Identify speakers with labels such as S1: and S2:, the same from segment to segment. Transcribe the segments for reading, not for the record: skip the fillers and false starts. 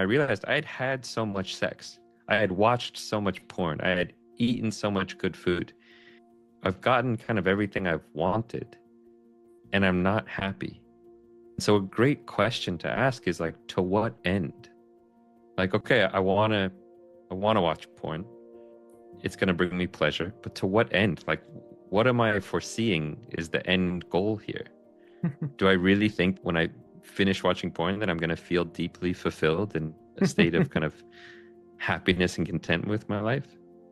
S1: I realized I had had so much sex. I had watched so much porn. I had eaten so much good food. I've gotten kind of everything I've wanted, and I'm not happy. So a great question to ask is like, to what end? Like, okay, I want to watch porn. It's going to bring me pleasure, but to what end? Like, what am I foreseeing is the end goal here? Do I really think when I finish watching porn that I'm going to feel deeply fulfilled in a state of kind of happiness and content with my life?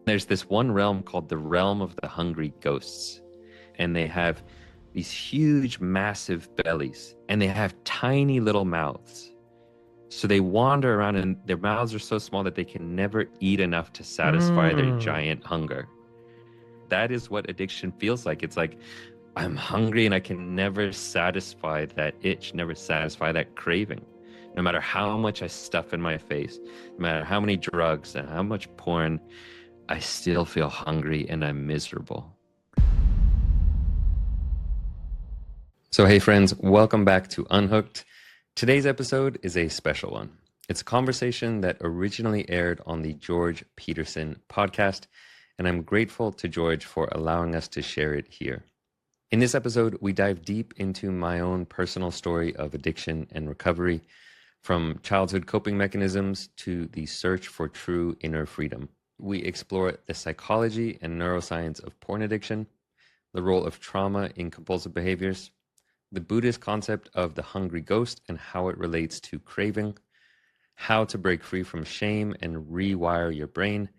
S1: There's this one realm called the realm of the hungry ghosts, and they have these huge, massive bellies, and they have tiny little mouths. So they wander around, and their mouths are so small that they can never eat enough to satisfy their giant hunger. That is what addiction feels like. It's like, I'm hungry and I can never satisfy that itch, never satisfy that craving. No matter how much I stuff in my face, no matter how many drugs and how much porn, I still feel hungry and I'm miserable. So, hey friends, welcome back to Unhooked. Today's episode is a special one. It's a conversation that originally aired on the George Peterson podcast, and I'm grateful to George for allowing us to share it here. In this episode, we dive deep into my own personal story of addiction and recovery, from childhood coping mechanisms to the search for true inner freedom. We explore the psychology and neuroscience of porn addiction, the role of trauma in compulsive behaviors, the Buddhist concept of the hungry ghost and how it relates to craving, how to break free from shame and rewire your brain,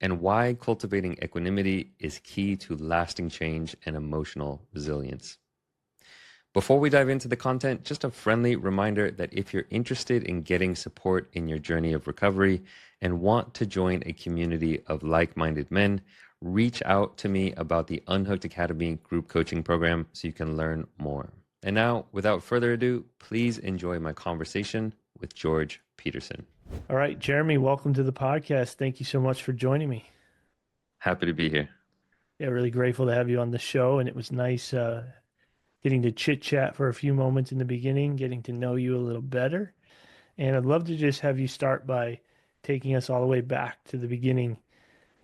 S1: and why cultivating equanimity is key to lasting change and emotional resilience. Before we dive into the content, just a friendly reminder that if you're interested in getting support in your journey of recovery and want to join a community of like-minded men, reach out to me about the Unhooked Academy Group Coaching Program so you can learn more. And now, without further ado, please enjoy my conversation with George Peterson.
S2: All right, Jeremy, welcome to the podcast. Thank you so much for joining me.
S1: Happy to be here.
S2: Yeah, really grateful to have you on the show. And it was nice getting to chit chat for a few moments in the beginning, getting to know you a little better. And I'd love to just have you start by taking us all the way back to the beginning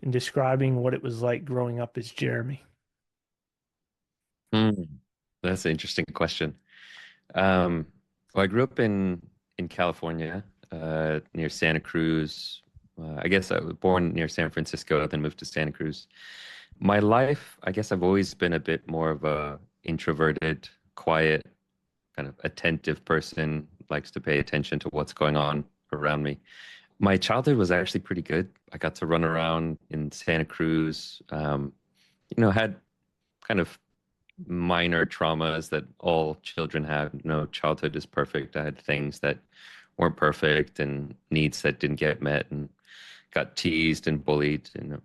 S2: and describing what it was like growing up as Jeremy.
S1: That's an interesting question. Um, well, I grew up in California, near Santa Cruz. I guess I was born near San Francisco, then moved to Santa Cruz. My life, I guess I've always been a bit more of a introverted, quiet, kind of attentive person, likes to pay attention to what's going on around me. My childhood was actually pretty good. I got to run around in Santa Cruz, had kind of minor traumas that all children have. No childhood is perfect. I had things that weren't perfect and needs that didn't get met and got teased and bullied and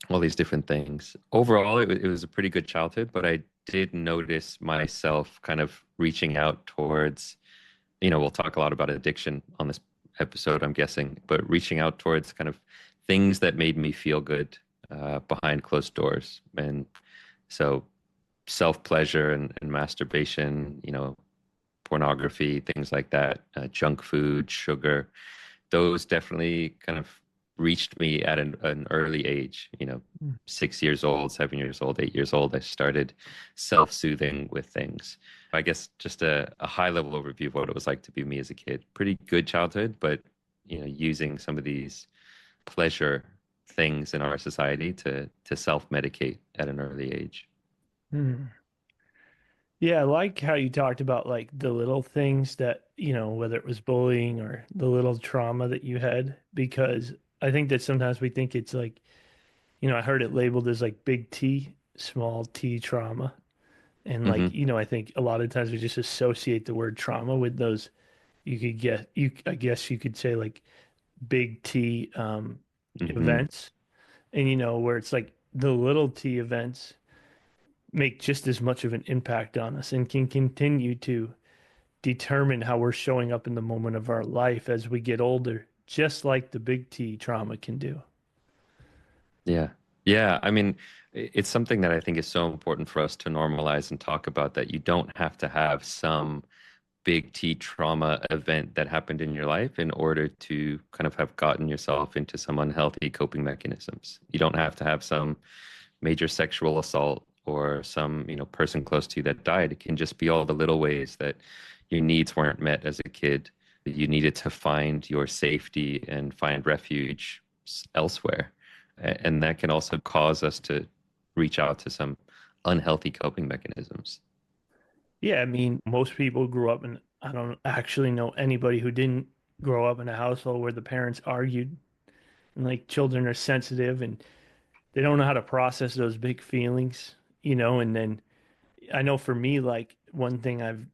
S1: all these different things. Overall, it was a pretty good childhood, but I did notice myself kind of reaching out towards, we'll talk a lot about addiction on this episode, I'm guessing, but reaching out towards kind of things that made me feel good behind closed doors. And so self-pleasure and masturbation, pornography, things like that, junk food, sugar, those definitely kind of reached me at an early age, 6 years old, 7 years old, 8 years old. I started self-soothing with things. I guess just a high level overview of what it was like to be me as a kid. Pretty good childhood, but, using some of these pleasure things in our society to self-medicate at an early age.
S2: Hmm. Yeah, I like how you talked about like the little things that, whether it was bullying or the little trauma that you had, because I think that sometimes we think it's like, I heard it labeled as like big T, small T trauma. And like,
S1: Hmm.
S2: I think a lot of times we just associate the word trauma with those, I guess you could say like big T
S1: Hmm.
S2: events. And, where it's like the little T events make just as much of an impact on us and can continue to determine how we're showing up in the moment of our life as we get older, just like the big T trauma can do.
S1: Yeah. Yeah. I mean, it's something that I think is so important for us to normalize and talk about, that you don't have to have some big T trauma event that happened in your life in order to kind of have gotten yourself into some unhealthy coping mechanisms. You don't have to have some major sexual assault or some, person close to you that died. It can just be all the little ways that your needs weren't met as a kid, that you needed to find your safety and find refuge elsewhere. And that can also cause us to reach out to some unhealthy coping mechanisms.
S2: Yeah, I mean, most people grew up in, I don't actually know anybody who didn't grow up in a household where the parents argued. And like children are sensitive and they don't know how to process those big feelings, and then I know for me, like one thing I've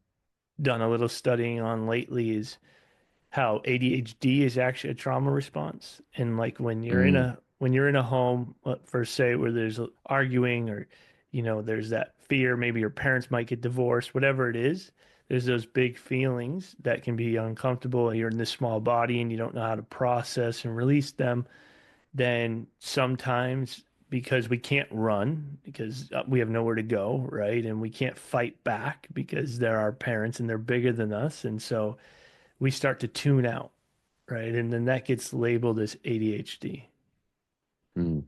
S2: done a little studying on lately is how ADHD is actually a trauma response. And like
S1: Mm,
S2: when you're in a home, for say where there's arguing or there's that fear, maybe your parents might get divorced, whatever it is, there's those big feelings that can be uncomfortable. You're in this small body and you don't know how to process and release them. Then sometimes because we can't run because we have nowhere to go, right? And we can't fight back because they're our parents and they're bigger than us. And so we start to tune out, right? And then that gets labeled as ADHD.
S1: mm,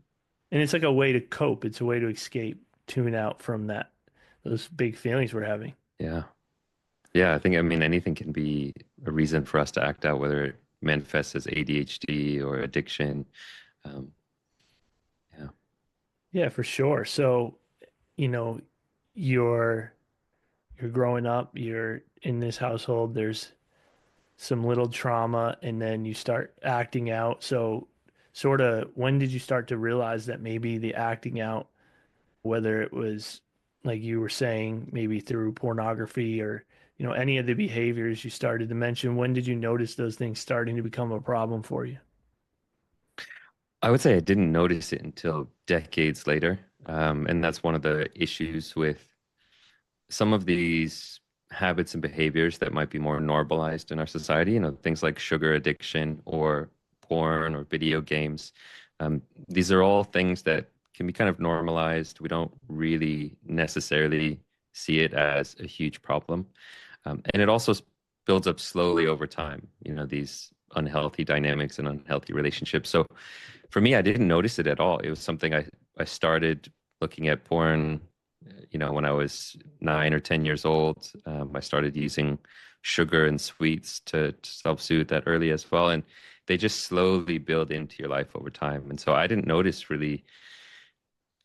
S2: And it's like a way to cope. It's a way to escape, tune out from those big feelings we're having.
S1: yeah. Yeah, I mean, anything can be a reason for us to act out, whether it manifests as ADHD or addiction. Um, yeah.
S2: Yeah, for sure. So, you know, you're you're growing up, you're in this household, there's some little trauma, and then you start acting out. So, sort of, when did you start to realize that maybe the acting out, whether it was like you were saying, maybe through pornography or, any of the behaviors you started to mention, when did you notice those things starting to become a problem for you?
S1: I would say I didn't notice it until decades later. And that's one of the issues with some of these habits and behaviors that might be more normalized in our society, things like sugar addiction or porn or video games. These are all things that can be kind of normalized. We don't really necessarily see it as a huge problem. And it also builds up slowly over time, these unhealthy dynamics and unhealthy relationships. So for me, I didn't notice it at all. It was something I started looking at porn, when I was 9 or 10 years old. I started using sugar and sweets to self-soothe that early as well. And they just slowly build into your life over time. And so I didn't notice really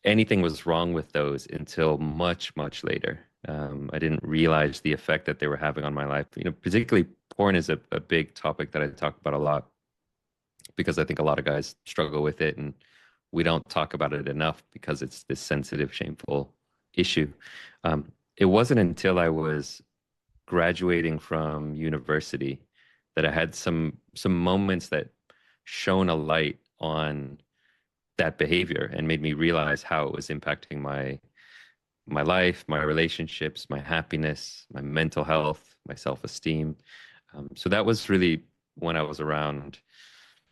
S1: anything was wrong with those until much, much later. I didn't realize the effect that they were having on my life. Particularly porn is a big topic that I talk about a lot because I think a lot of guys struggle with it and we don't talk about it enough because it's this sensitive, shameful issue. It wasn't until I was graduating from university that I had some moments that shone a light on that behavior and made me realize how it was impacting my life, my relationships, my happiness, my mental health, my self-esteem. So that was really when I was around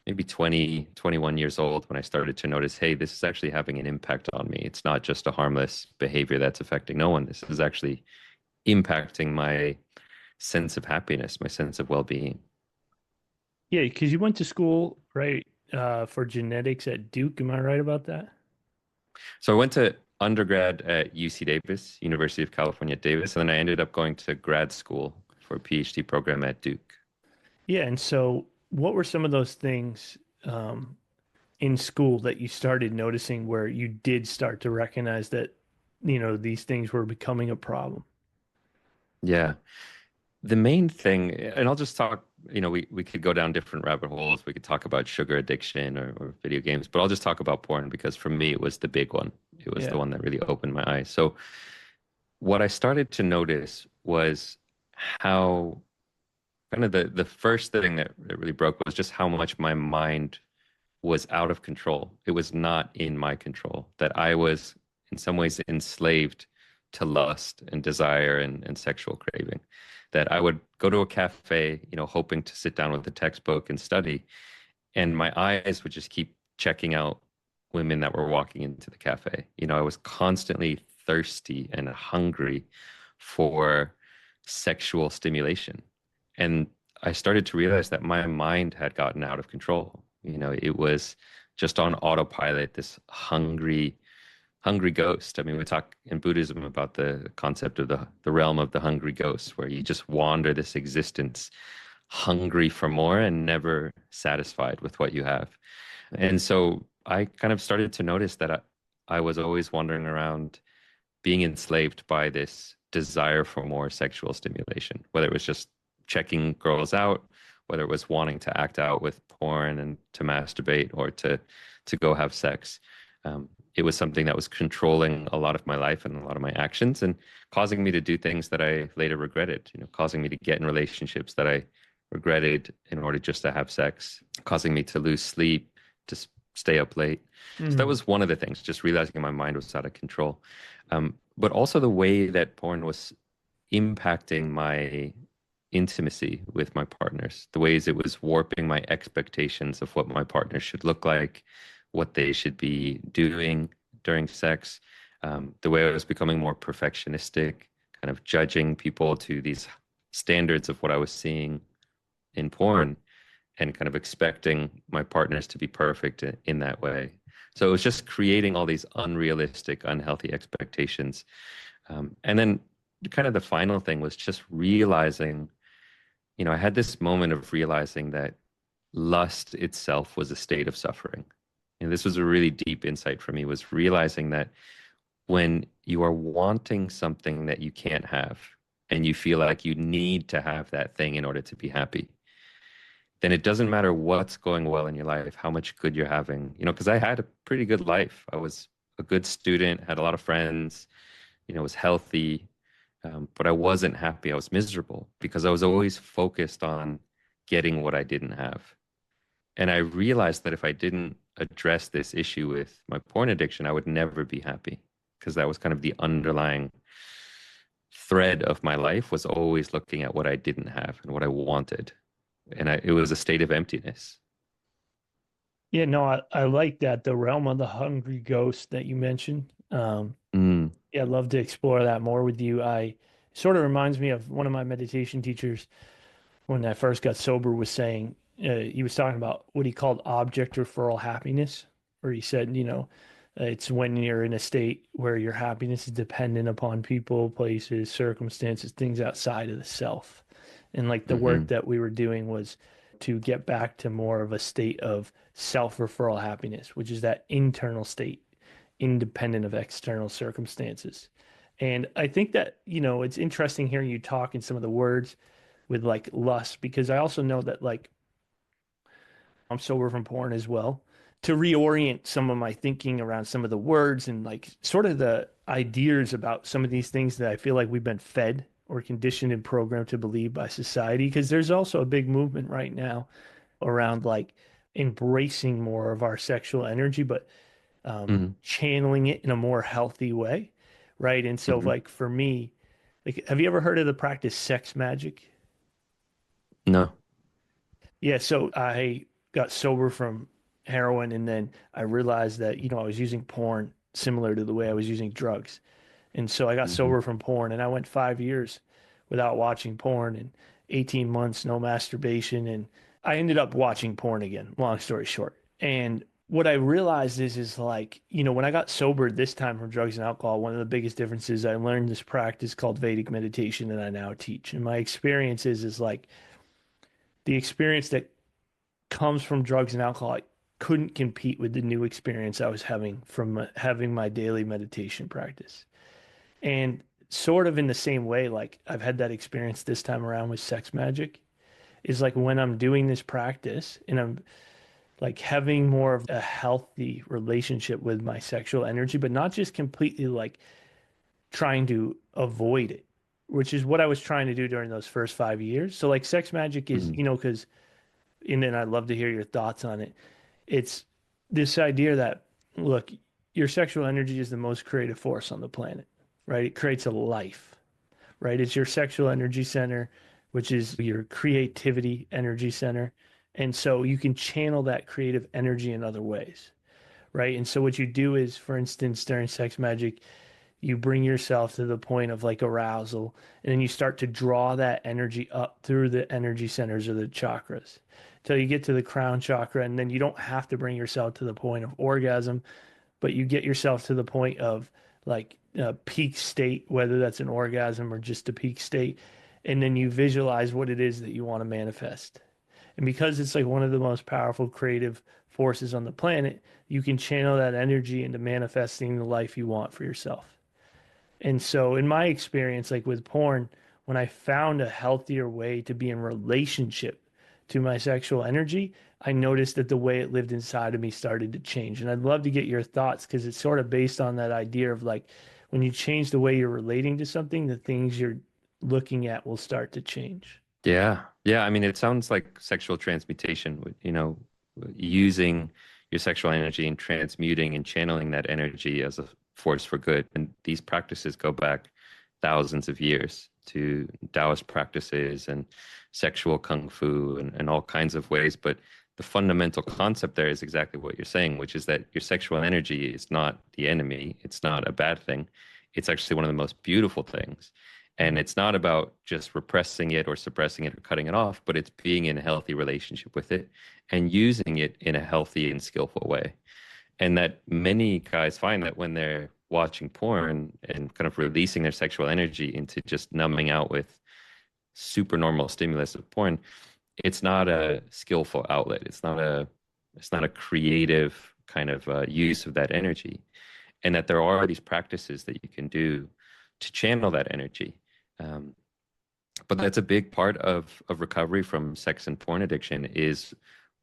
S1: maybe 20, 21 years old when I started to notice, hey, this is actually having an impact on me. It's not just a harmless behavior that's affecting no one. This is actually impacting my sense of happiness, my sense of well-being.
S2: Yeah, because you went to school, right, for genetics at Duke. Am I right about that?
S1: So I went to undergrad at UC Davis, University of California at Davis, and then I ended up going to grad school for a PhD program at Duke.
S2: Yeah, and so what were some of those things in school that you started noticing where you did start to recognize that, these things were becoming a problem?
S1: Yeah. The main thing, and I'll just talk, we could go down different rabbit holes. We could talk about sugar addiction or video games, but I'll just talk about porn because for me, it was the big one. It was the
S2: Yeah.
S1: one that really opened my eyes. So what I started to notice was how kind of the first thing that really broke was just how much my mind was out of control. It was not in my control, that I was in some ways enslaved to lust and desire and sexual craving. That I would go to a cafe, hoping to sit down with a textbook and study, and my eyes would just keep checking out women that were walking into the cafe. I was constantly thirsty and hungry for sexual stimulation. And I started to realize that my mind had gotten out of control. It was just on autopilot, this hungry ghost. I mean, we talk in Buddhism about the concept of the realm of the hungry ghost, where you just wander this existence hungry for more and never satisfied with what you have. And so I kind of started to notice that I was always wandering around being enslaved by this desire for more sexual stimulation, whether it was just checking girls out, whether it was wanting to act out with porn and to masturbate or to go have sex. It was something that was controlling a lot of my life and a lot of my actions and causing me to do things that I later regretted, causing me to get in relationships that I regretted in order just to have sex, causing me to lose sleep, to stay up late. So that
S2: Mm.
S1: was one of the things, just realizing my mind was out of control. But also the way that porn was impacting my intimacy with my partners, the ways it was warping my expectations of what my partner should look like, what they should be doing during sex, the way I was becoming more perfectionistic, kind of judging people to these standards of what I was seeing in porn and kind of expecting my partners to be perfect in that way. So it was just creating all these unrealistic, unhealthy expectations. And then kind of the final thing was just realizing, I had this moment of realizing that lust itself was a state of suffering. And this was a really deep insight for me, was realizing that when you are wanting something that you can't have and you feel like you need to have that thing in order to be happy, then it doesn't matter what's going well in your life, how much good you're having. Because I had a pretty good life. I was a good student, had a lot of friends, was healthy, but I wasn't happy. I was miserable because I was always focused on getting what I didn't have. And I realized that if I didn't address this issue with my porn addiction, I would never be happy because that was kind of the underlying thread of my life, was always looking at what I didn't have and what I wanted. And it was a state of emptiness.
S2: Yeah, no, I like that, the realm of the hungry ghost that you mentioned.
S1: Mm,
S2: Yeah, I'd love to explore that more with you. I sort of reminds me of one of my meditation teachers when I first got sober was saying, he was talking about what he called object referral happiness, where he said, it's when you're in a state where your happiness is dependent upon people, places, circumstances, things outside of the self. And like the work
S1: hmm
S2: that we were doing was to get back to more of a state of self-referral happiness, which is that internal state, independent of external circumstances. And I think that, it's interesting hearing you talk in some of the words with like lust, because I also know that like I'm sober from porn as well, to reorient some of my thinking around some of the words and like sort of the ideas about some of these things that I feel like we've been fed or conditioned and programmed to believe by society. Because there's also a big movement right now around like embracing more of our sexual energy, but
S1: hmm
S2: channeling it in a more healthy way. Right. And so,
S1: hmm
S2: like, for me, like, have you ever heard of the practice sex magic?
S1: No.
S2: Yeah, so I got sober from heroin and then I realized that, I was using porn similar to the way I was using drugs. And so I got
S1: hmm
S2: sober from porn and I went 5 years without watching porn and 18 months, no masturbation. And I ended up watching porn again, long story short. And what I realized is like, when I got sober this time from drugs and alcohol, one of the biggest differences, I learned this practice called Vedic meditation and I now teach. And my experience is like the experience that comes from drugs and alcohol, I couldn't compete with the new experience I was having from having my daily meditation practice. And sort of in the same way, like I've had that experience this time around with sex magic, is like when I'm doing this practice and I'm like having more of a healthy relationship with my sexual energy, but not just completely like trying to avoid it, which is what I was trying to do during those first 5 years. So like sex magic is,
S1: hmm
S2: because, and then I'd love to hear your thoughts on it. It's this idea that, look, your sexual energy is the most creative force on the planet, right? It creates a life, right? It's your sexual energy center, which is your creativity energy center. And so you can channel that creative energy in other ways, right? And so what you do is, for instance, during sex magic, you bring yourself to the point of like arousal, and then you start to draw that energy up through the energy centers or the chakras till you get to the crown chakra. And then you don't have to bring yourself to the point of orgasm, but you get yourself to the point of like a peak state, whether that's an orgasm or just a peak state. And then you visualize what it is that you want to manifest. And because it's like one of the most powerful creative forces on the planet, you can channel that energy into manifesting the life you want for yourself. And so, in my experience, like with porn, when I found a healthier way to be in relationship to my sexual energy, I noticed that the way it lived inside of me started to change. And I'd love to get your thoughts because it's sort of based on that idea of like when you change the way you're relating to something, the things you're looking at will start to change.
S1: Yeah. Yeah. I mean, it sounds like sexual transmutation, using your sexual energy and transmuting and channeling that energy as a force for good. And these practices go back thousands of years to Taoist practices and sexual kung fu and all kinds of ways. But the fundamental concept there is exactly what you're saying, which is that your sexual energy is not the enemy. It's not a bad thing. It's actually one of the most beautiful things. And it's not about just repressing it or suppressing it or cutting it off, but it's being in a healthy relationship with it and using it in a healthy and skillful way. And that many guys find that when they're watching porn and kind of releasing their sexual energy into just numbing out with super normal stimulus of porn, it's not a skillful outlet. It's not a creative kind of use of that energy. And that there are these practices that you can do to channel that energy. Um, but that's a big part of recovery from sex and porn addiction is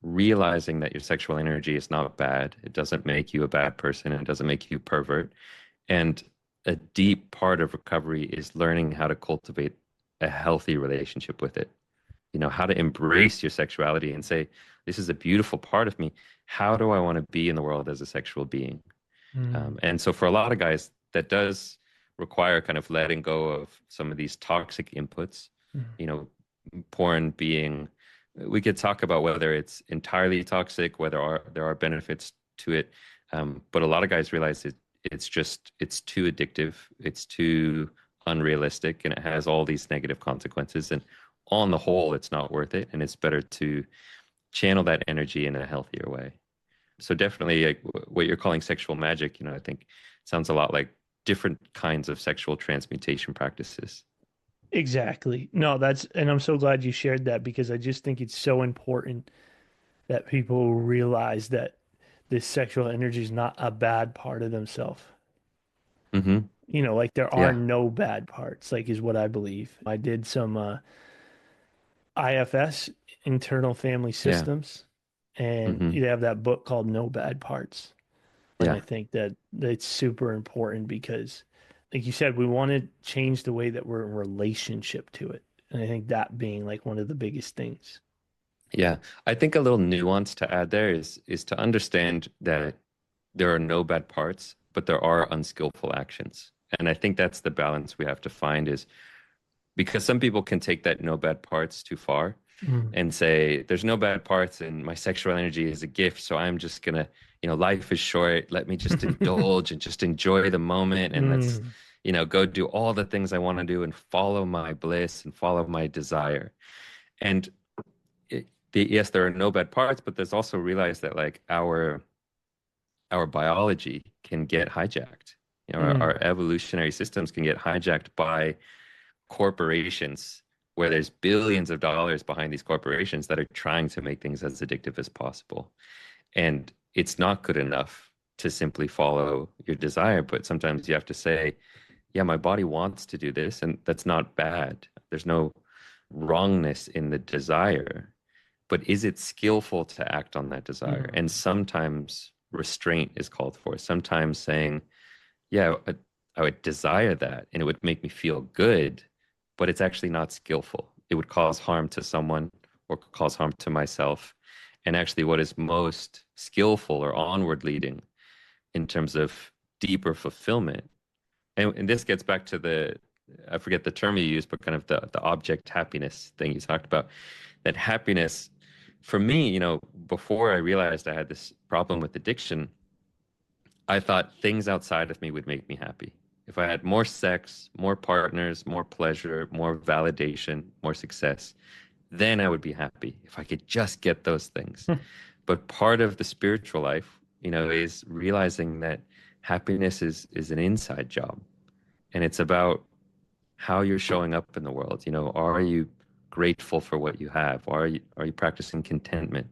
S1: realizing that your sexual energy is not bad. It doesn't make you a bad person. It doesn't make you a pervert. And a deep part of recovery is learning how to cultivate a healthy relationship with it. How to embrace your sexuality and say, this is a beautiful part of me. How do I want to be in the world as a sexual being?
S2: Mm.
S1: And so for a lot of guys, that does require kind of letting go of some of these toxic inputs,
S2: Mm.
S1: you know, porn being, we could talk about whether it's entirely toxic, whether there are benefits to it. But a lot of guys realize it's too addictive, it's too unrealistic, and it has all these negative consequences. And on the whole, it's not worth it. And it's better to channel that energy in a healthier way. So definitely like what you're calling sexual magic, I think sounds a lot like different kinds of sexual transmutation practices.
S2: Exactly. No, and I'm so glad you shared that because I just think it's so important that people realize that this sexual energy is not a bad part of themselves.
S1: Hmm.
S2: Like there are
S1: Yeah.
S2: no bad parts, like is what I believe. I did some IFS, internal family
S1: Yeah.
S2: systems, and
S1: Hmm.
S2: you have that book called No Bad Parts. And I
S1: Yeah.
S2: think that it's super important because, like you said, we want to change the way that we're in relationship to it. And I think that being like one of the biggest things.
S1: Yeah. I think a little nuance to add there is to understand that there are no bad parts, but there are unskillful actions. And I think that's the balance we have to find is because some people can take that no bad parts too far
S2: Mm.
S1: and say there's no bad parts and my sexual energy is a gift, so I'm just gonna, life is short, let me just indulge and just enjoy the moment, and let's,
S2: Mm.
S1: go do all the things I want to do and follow my bliss and follow my desire. And yes, there are no bad parts, but there's also realize that like our biology can get hijacked. Our
S2: Mm.
S1: evolutionary systems can get hijacked by corporations where there's billions of dollars behind these corporations that are trying to make things as addictive as possible. And it's not good enough to simply follow your desire, but sometimes you have to say, yeah, my body wants to do this, and that's not bad. There's no wrongness in the desire, but is it skillful to act on that desire? And
S2: Mm.
S1: sometimes restraint is called for. Sometimes saying, yeah, I would desire that and it would make me feel good, but it's actually not skillful. It would cause harm to someone or cause harm to myself. And actually, what is most skillful or onward leading in terms of deeper fulfillment, and this gets back to I forget the term you used, but kind of the object happiness thing you talked about, that happiness for me, before I realized I had this problem with addiction, I thought things outside of me would make me happy. if I had more sex, more partners, more pleasure, more validation, more success, then I would be happy if I could just get those things. But part of the spiritual life, is realizing that happiness is an inside job, and it's about how you're showing up in the world. Are you grateful for what you have? Are you practicing contentment?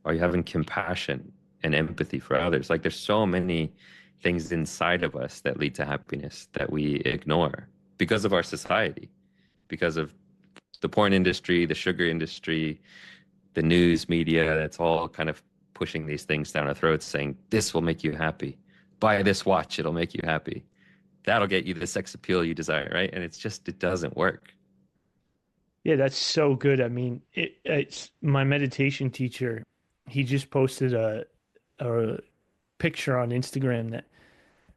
S1: Are you having compassion and empathy for others? Like there's so many things inside of us that lead to happiness that we ignore because of our society, because of the porn industry, the sugar industry, the news media. That's all kind of pushing these things down our throats, saying this will make you happy. Buy this watch, it'll make you happy. That'll get you the sex appeal you desire, right? And it doesn't work.
S2: Yeah, that's so good. I mean, it's my meditation teacher. He just posted a picture on Instagram that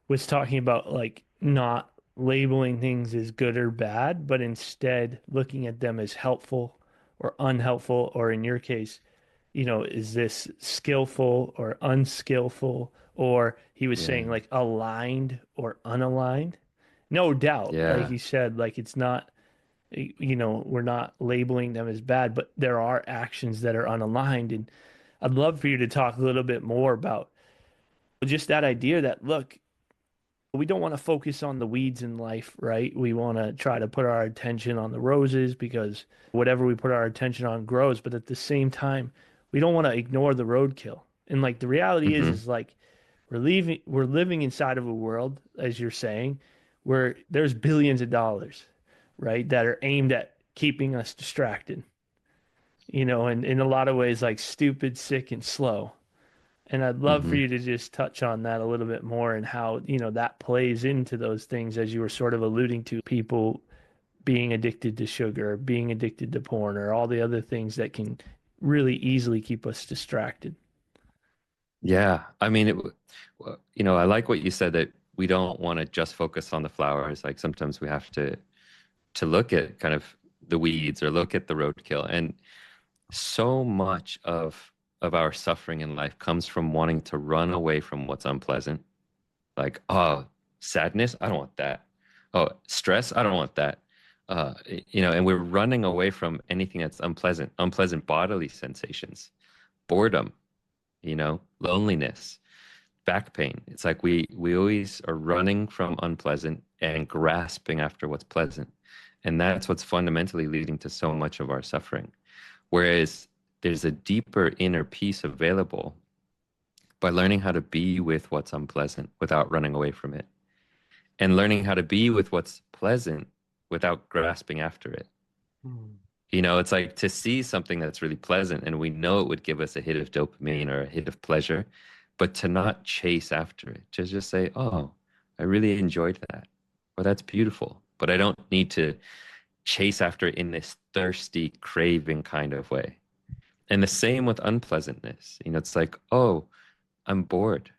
S2: was talking about like not labeling things as good or bad, but instead looking at them as helpful or unhelpful, or in your case, is this skillful or unskillful? Or he was saying
S1: Yeah.
S2: like aligned or unaligned. No doubt, like
S1: Yeah.
S2: you said, like it's not, we're not labeling them as bad, but there are actions that are unaligned. And I'd love for you to talk a little bit more about just that idea that, look, we don't want to focus on the weeds in life, right? We want to try to put our attention on the roses because whatever we put our attention on grows. But at the same time, we don't want to ignore the roadkill. And like the reality
S1: Hmm.
S2: is like we're living inside of a world, as you're saying, where there's billions of dollars, right, that are aimed at keeping us distracted, and in a lot of ways, like stupid, sick, and slow. And I'd love for
S1: Hmm.
S2: you to just touch on that a little bit more and how, that plays into those things as you were sort of alluding to people being addicted to sugar, being addicted to porn, or all the other things that can really easily keep us distracted.
S1: Yeah. I mean, I like what you said that we don't want to just focus on the flowers. Like sometimes we have to look at kind of the weeds or look at the roadkill. And so much of our suffering in life comes from wanting to run away from what's unpleasant. Like, oh, sadness, I don't want that. Oh, stress, I don't want that. And we're running away from anything that's unpleasant, unpleasant bodily sensations, boredom, loneliness, back pain. It's like we always are running from unpleasant and grasping after what's pleasant. And that's what's fundamentally leading to so much of our suffering. Whereas there's a deeper inner peace available by learning how to be with what's unpleasant without running away from it, and learning how to be with what's pleasant without grasping after it.
S2: Mm.
S1: It's like to see something that's really pleasant and we know it would give us a hit of dopamine or a hit of pleasure, but to not chase after it, to just say, oh, I really enjoyed that, or that's beautiful, but I don't need to chase after it in this thirsty, craving kind of way. And the same with unpleasantness. It's like, oh, I'm bored.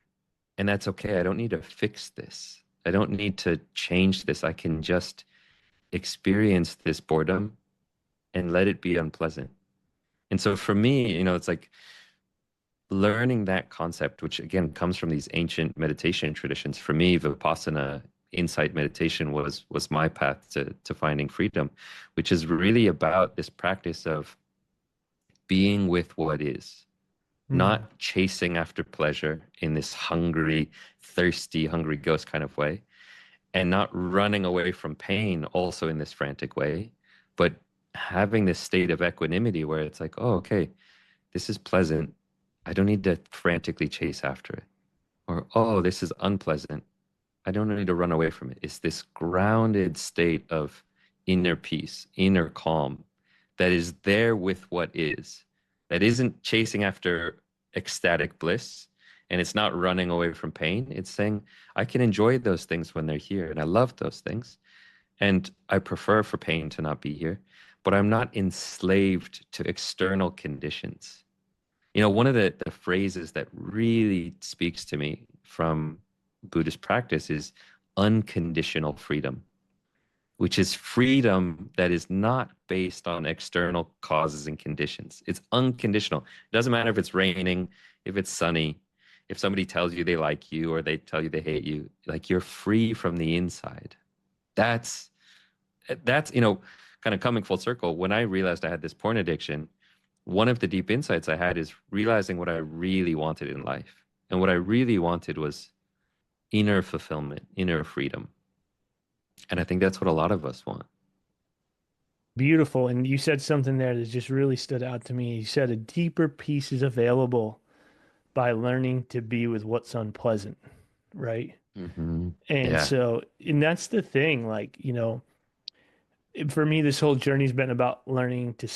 S1: And that's okay. I don't need to fix this. I don't need to change this. I can just experience this boredom and let it be unpleasant. And so for me, it's like learning that concept, which again comes from these ancient meditation traditions. For me, Vipassana insight meditation was my path to finding freedom, which is really about this practice of being with what is,
S2: Mm.
S1: not chasing after pleasure in this hungry, thirsty, hungry ghost kind of way, and not running away from pain also in this frantic way, but having this state of equanimity where it's like, oh, okay, this is pleasant. I don't need to frantically chase after it. Or, oh, this is unpleasant. I don't need to run away from it. It's this grounded state of inner peace, inner calm that is there with what is, that isn't chasing after ecstatic bliss. And it's not running away from pain. It's saying, I can enjoy those things when they're here. And I love those things. And I prefer for pain to not be here. But I'm not enslaved to external conditions. One of the phrases that really speaks to me from Buddhist practice is unconditional freedom, which is freedom that is not based on external causes and conditions. It's unconditional. It doesn't matter if it's raining, if it's sunny, if somebody tells you they like you or they tell you they hate you, like you're free from the inside. That's that's kind of coming full circle. When I realized I had this porn addiction, one of the deep insights I had is realizing what I really wanted in life. And what I really wanted was inner fulfillment, inner freedom. And I think that's what a lot of us want.
S2: Beautiful. And you said something there that just really stood out to me. You said a deeper peace is available by learning to be with what's unpleasant, right? And
S1: Yeah.
S2: so, and that's the thing, like, for me, this whole journey's been about learning to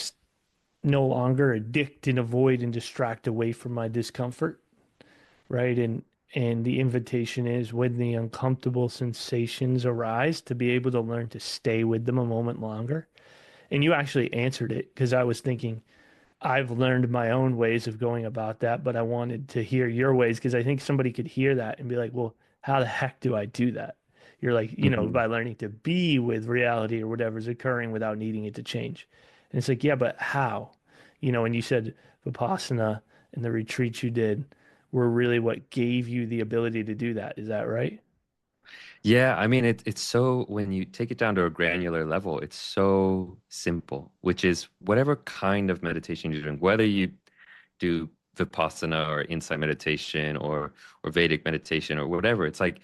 S2: no longer addict and avoid and distract away from my discomfort, right? And the invitation is when the uncomfortable sensations arise to be able to learn to stay with them a moment longer. And you actually answered it because I was thinking, I've learned my own ways of going about that, but I wanted to hear your ways because I think somebody could hear that and be like, well, how the heck do I do that? You're like,
S1: Mhm.
S2: by learning to be with reality or whatever's occurring without needing it to change. And it's like, yeah, but how? And you said Vipassana and the retreats you did were really what gave you the ability to do that. Is that right?
S1: Yeah, I mean it's so when you take it down to a granular level, it's so simple, which is whatever kind of meditation you're doing, whether you do Vipassana or insight meditation or Vedic meditation or whatever, it's like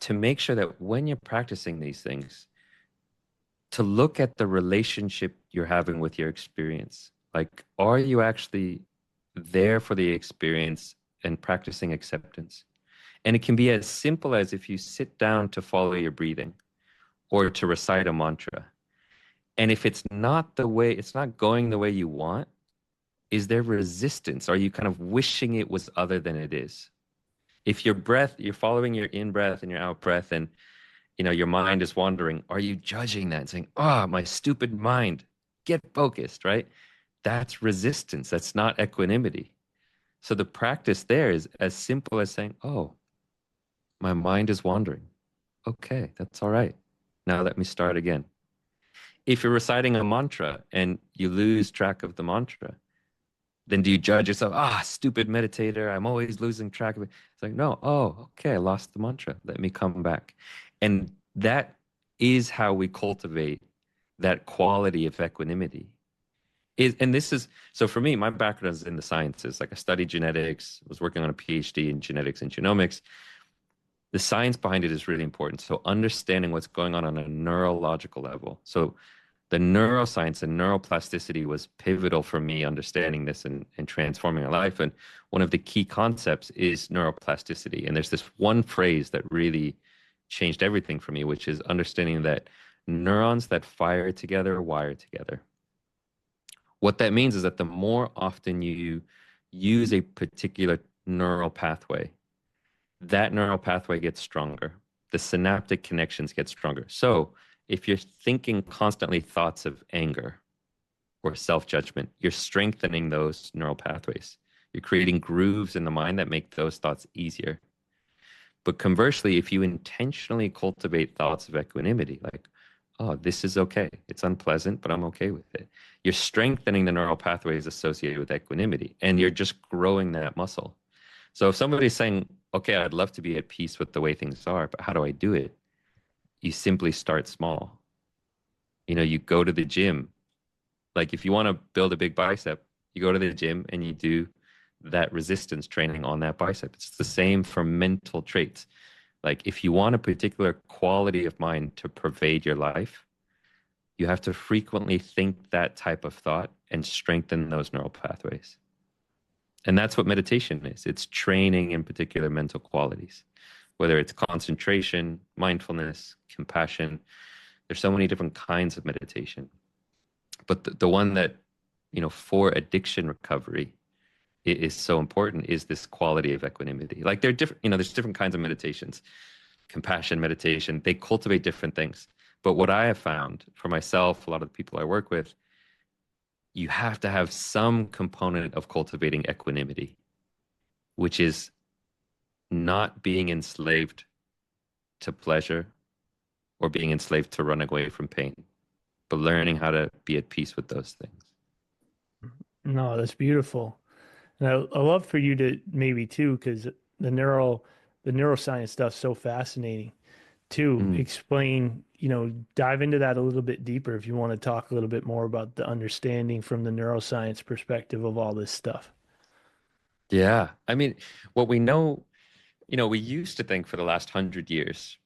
S1: to make sure that when you're practicing these things, to look at the relationship you're having with your experience. Like, are you actually there for the experience and practicing acceptance? And it can be as simple as if you sit down to follow your breathing or to recite a mantra. And if it's not going the way you want, is there resistance? Are you kind of wishing it was other than it is? If you're following your in breath and your out breath, and your mind is wandering, are you judging that and saying, "Oh, my stupid mind, get focused," right? That's resistance. That's not equanimity. So the practice there is as simple as saying, "Oh, my mind is wandering. Okay, that's all right. Now let me start again." If you're reciting a mantra and you lose track of the mantra, then do you judge yourself? Ah, stupid meditator. I'm always losing track of it. It's like, no, oh, okay, I lost the mantra. Let me come back. And that is how we cultivate that quality of equanimity. And this is so for me, my background is in the sciences. Like I studied genetics, was working on a PhD in genetics and genomics. The science behind it is really important. So understanding what's going on a neurological level. So the neuroscience and neuroplasticity was pivotal for me understanding this and transforming my life. And one of the key concepts is neuroplasticity. And there's this one phrase that really changed everything for me, which is understanding that neurons that fire together wire together. What that means is that the more often you use a particular neural pathway, that neural pathway gets stronger. The synaptic connections get stronger. So if you're thinking constantly thoughts of anger or self-judgment, you're strengthening those neural pathways. You're creating grooves in the mind that make those thoughts easier. But conversely, if you intentionally cultivate thoughts of equanimity, like, oh, this is okay. It's unpleasant, but I'm okay with it. You're strengthening the neural pathways associated with equanimity, and you're just growing that muscle. So if somebody's saying, okay, I'd love to be at peace with the way things are, but how do I do it? You simply start small. You go to the gym. Like if you want to build a big bicep, you go to the gym and you do that resistance training on that bicep. It's the same for mental traits. Like if you want a particular quality of mind to pervade your life, you have to frequently think that type of thought and strengthen those neural pathways. And that's what meditation is. It's training in particular mental qualities, whether it's concentration, mindfulness, compassion. There's so many different kinds of meditation. But the one that, for addiction recovery is so important is this quality of equanimity. Like they're different, there's different kinds of meditations, compassion meditation, they cultivate different things. But what I have found for myself, a lot of the people I work with, you have to have some component of cultivating equanimity, which is not being enslaved to pleasure or being enslaved to run away from pain, but learning how to be at peace with those things.
S2: No, that's beautiful. And I love for you to maybe too, because the neuroscience stuff so fascinating. To
S1: Mm.
S2: explain, dive into that a little bit deeper if you want to talk a little bit more about the understanding from the neuroscience perspective of all this stuff.
S1: Yeah. I mean, what we know, we used to think for the last 100 years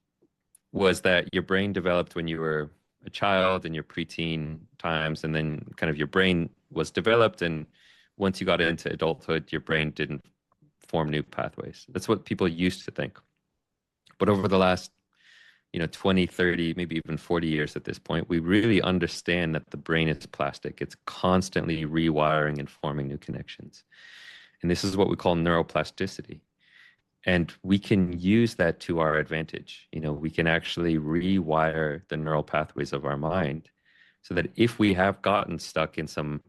S1: was that your brain developed when you were a child in your preteen times, and then kind of your brain was developed, and once you got into adulthood, your brain didn't form new pathways. That's what people used to think. But over the last, 20, 30, maybe even 40 years at this point, we really understand that the brain is plastic. It's constantly rewiring and forming new connections. And this is what we call neuroplasticity. And we can use that to our advantage. We can actually rewire the neural pathways of our mind so that if we have gotten stuck in some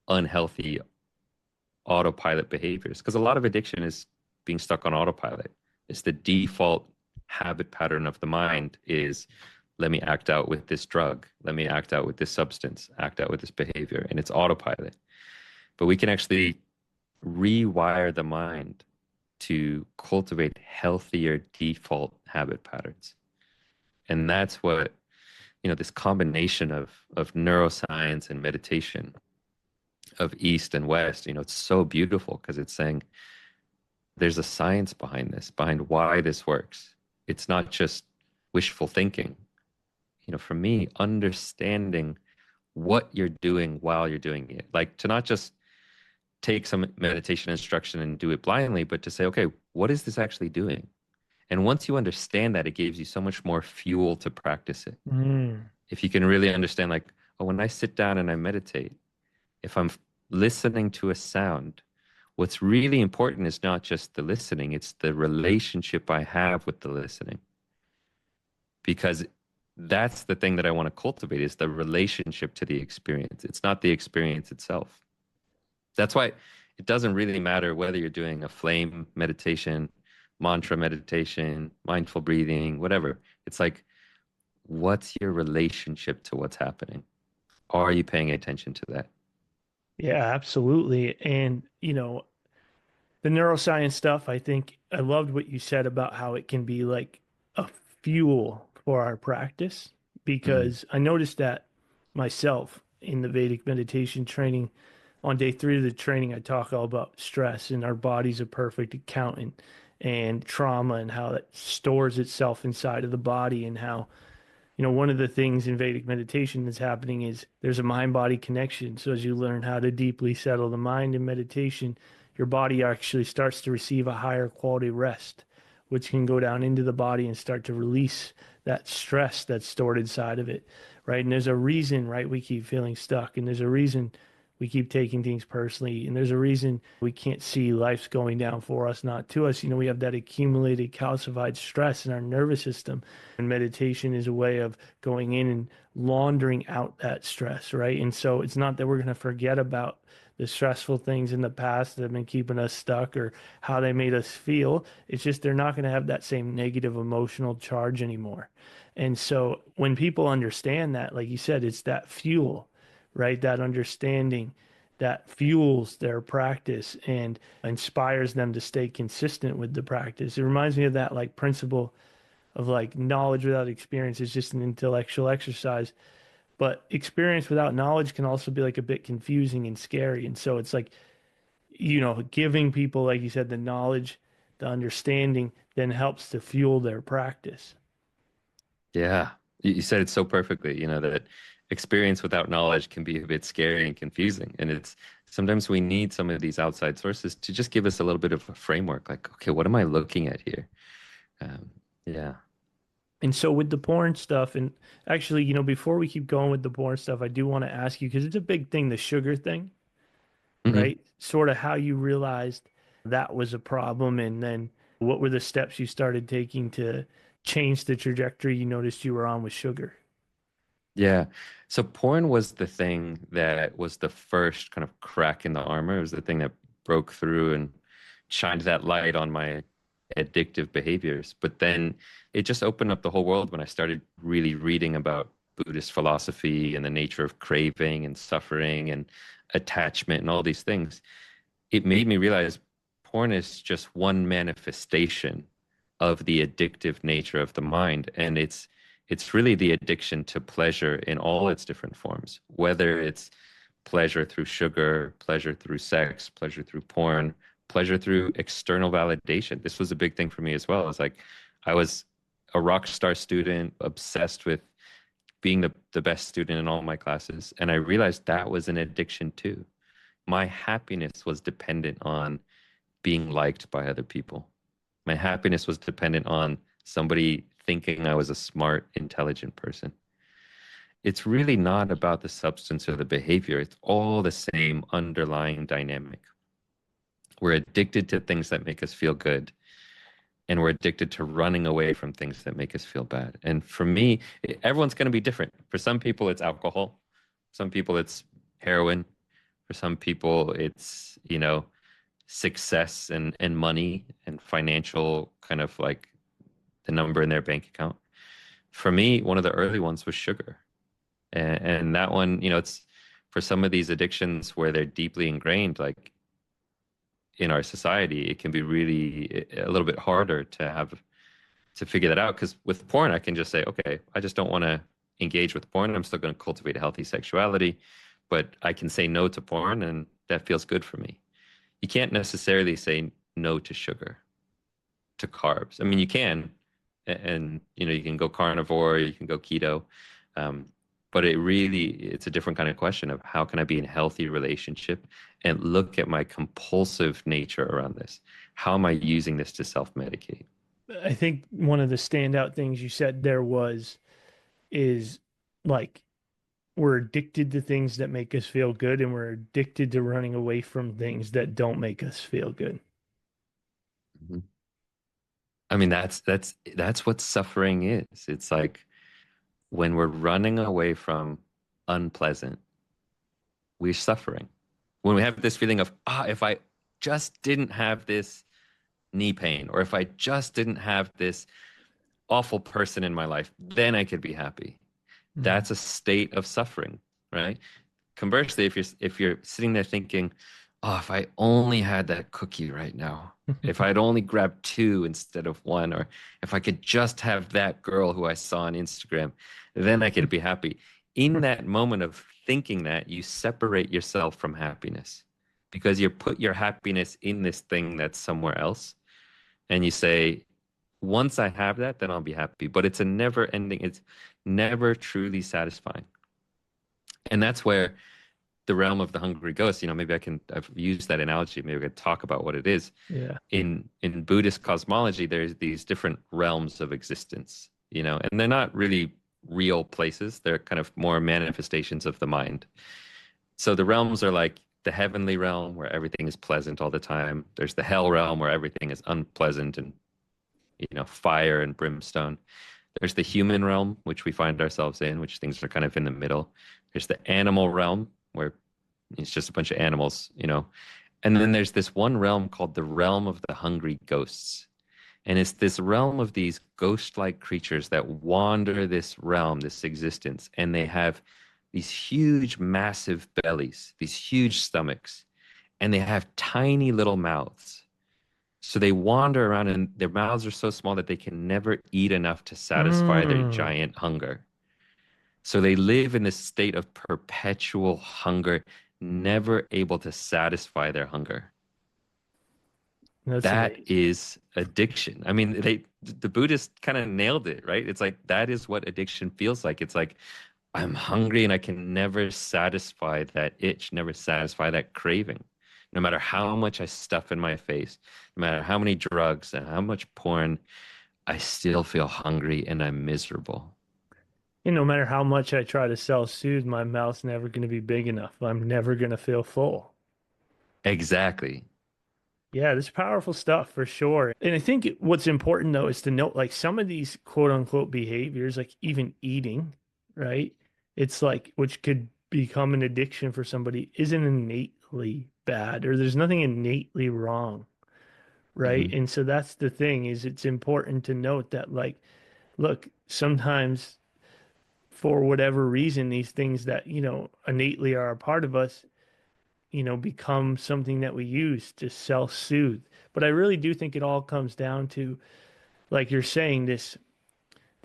S1: unhealthy autopilot behaviors, because a lot of addiction is being stuck on autopilot. It's the default habit pattern of the mind is, let me act out with this drug, let me act out with this substance, act out with this behavior, and it's autopilot. But we can actually rewire the mind to cultivate healthier default habit patterns. And that's what, this combination of neuroscience and meditation, of East and West, it's so beautiful because it's saying there's a science behind this, behind why this works. It's not just wishful thinking. For me, understanding what you're doing while you're doing it, like to not just take some meditation instruction and do it blindly, but to say, okay, what is this actually doing? And once you understand that, it gives you so much more fuel to practice it.
S2: Mm.
S1: If you can really understand, like, oh, when I sit down and I meditate, if I'm listening to a sound, what's really important is not just the listening, it's the relationship I have with the listening. Because that's the thing that I want to cultivate is the relationship to the experience. It's not the experience itself. That's why it doesn't really matter whether you're doing a flame meditation, mantra meditation, mindful breathing, whatever. It's like, what's your relationship to what's happening? Are you paying attention to that?
S2: Yeah, absolutely. And, the neuroscience stuff, I think I loved what you said about how it can be like a fuel for our practice
S1: Mm.
S2: because I noticed that myself in the Vedic meditation training. On day 3 of the training, I talk all about stress and our body's a perfect accountant and trauma and how it stores itself inside of the body and how one of the things in Vedic meditation that's happening is there's a mind-body connection. So as you learn how to deeply settle the mind in meditation, your body actually starts to receive a higher quality rest, which can go down into the body and start to release that stress that's stored inside of it, right? And there's a reason, right, we keep feeling stuck, and there's a reason we keep taking things personally, and there's a reason we can't see life's going down for us, not to us. We have that accumulated calcified stress in our nervous system, and meditation is a way of going in and laundering out that stress, right? And so it's not that we're going to forget about the stressful things in the past that have been keeping us stuck or how they made us feel. It's just they're not going to have that same negative emotional charge anymore. And so when people understand that, like you said, it's that fuel, right? That understanding that fuels their practice and inspires them to stay consistent with the practice. It reminds me of that like principle of like knowledge without experience is just an intellectual exercise. But experience without knowledge can also be like a bit confusing and scary. And so it's like, giving people, like you said, the knowledge, the understanding then helps to fuel their practice.
S1: Yeah. You said it so perfectly, that experience without knowledge can be a bit scary and confusing. And it's sometimes we need some of these outside sources to just give us a little bit of a framework, like, okay, what am I looking at here? Um, yeah.
S2: And so with the porn stuff, and actually, before we keep going with the porn stuff, I do want to ask you, because it's a big thing, the sugar thing,
S1: Hmm.
S2: right? Sort of how you realized that was a problem, and then what were the steps you started taking to change the trajectory you noticed you were on with sugar?
S1: Yeah. So porn was the thing that was the first kind of crack in the armor. It was the thing that broke through and shined that light on my addictive behaviors. But then it just opened up the whole world when I started really reading about Buddhist philosophy and the nature of craving and suffering and attachment and all these things. It made me realize porn is just one manifestation of the addictive nature of the mind. And it's really the addiction to pleasure in all its different forms, whether it's pleasure through sugar, pleasure through sex, pleasure through porn, pleasure through external validation. This was a big thing for me as well. It's like I was a rock star student, obsessed with being the best student in all my classes. And I realized that was an addiction too. My happiness was dependent on being liked by other people. My happiness was dependent on somebody thinking I was a smart, intelligent person. It's really not about the substance or the behavior. It's all the same underlying dynamic. We're addicted to things that make us feel good, and we're addicted to running away from things that make us feel bad. And for me, everyone's going to be different. For some people, it's alcohol. Some people, it's heroin. For some people, it's, success and money and financial kind of like the number in their bank account. For me, one of the early ones was sugar. And that one, it's for some of these addictions where they're deeply ingrained, like in our society, it can be really a little bit harder to figure that out. Because with porn, I can just say, okay, I just don't want to engage with porn. I'm still going to cultivate a healthy sexuality, but I can say no to porn, and that feels good for me. You can't necessarily say no to sugar, to carbs. I mean, you can, and you can go carnivore, you can go keto, um, but it's a different kind of question of how can I be in a healthy relationship and look at my compulsive nature around this. How am I using this to self-medicate?
S2: I think one of the standout things you said there is like we're addicted to things that make us feel good, and we're addicted to running away from things that don't make us feel good.
S1: Mhm. I mean, that's what suffering is. It's like when we're running away from unpleasant, we're suffering. When we have this feeling of, if I just didn't have this knee pain, or if I just didn't have this awful person in my life, then I could be happy.
S2: Mhm.
S1: That's a state of suffering, right? Conversely, if you're sitting there thinking, oh, if I only had that cookie right now, if I'd only grabbed two instead of one, or if I could just have that girl who I saw on Instagram, then I could be happy. In that moment of thinking that, you separate yourself from happiness because you put your happiness in this thing that's somewhere else. And you say, once I have that, then I'll be happy. But it's a never ending, it's never truly satisfying. And that's where the realm of the hungry ghost, maybe I've used that analogy, maybe I could talk about what it is.
S2: Yeah.
S1: In Buddhist cosmology, there's these different realms of existence, and they're not really real places. They're kind of more manifestations of the mind. So the realms are like the heavenly realm where everything is pleasant all the time. There's the hell realm where everything is unpleasant and, fire and brimstone. There's the human realm, which we find ourselves in, which things are kind of in the middle. There's the animal realm, where it's just a bunch of animals, And then there's this one realm called the realm of the hungry ghosts. And it's this realm of these ghost-like creatures that wander this realm, this existence, and they have these huge, massive bellies, these huge stomachs, and they have tiny little mouths. So they wander around and their mouths are so small that they can never eat enough to satisfy their
S2: Mm,
S1: giant hunger. So they live in this state of perpetual hunger, never able to satisfy their hunger.
S2: that's
S1: That
S2: amazing.
S1: is addiction. I mean, the Buddhists kind of nailed it, right? It's like that is what addiction feels like. It's like I'm hungry and I can never satisfy that itch, never satisfy that craving. No matter how much I stuff in my face, no matter how many drugs and how much porn, I still feel hungry and I'm miserable.
S2: And no matter how much I try to self-soothe, my mouth's never going to be big enough. I'm never going to feel full.
S1: Exactly.
S2: Yeah, this is powerful stuff for sure. And I think what's important though is to note like some of these quote unquote behaviors, like even eating, right? It's like, which could become an addiction for somebody, isn't innately bad, or there's nothing innately wrong, right?
S1: Hmm.
S2: And so that's the thing is it's important to note that like, look, sometimes for whatever reason, these things that, innately are a part of us, become something that we use to self-soothe. But I really do think it all comes down to, like you're saying, this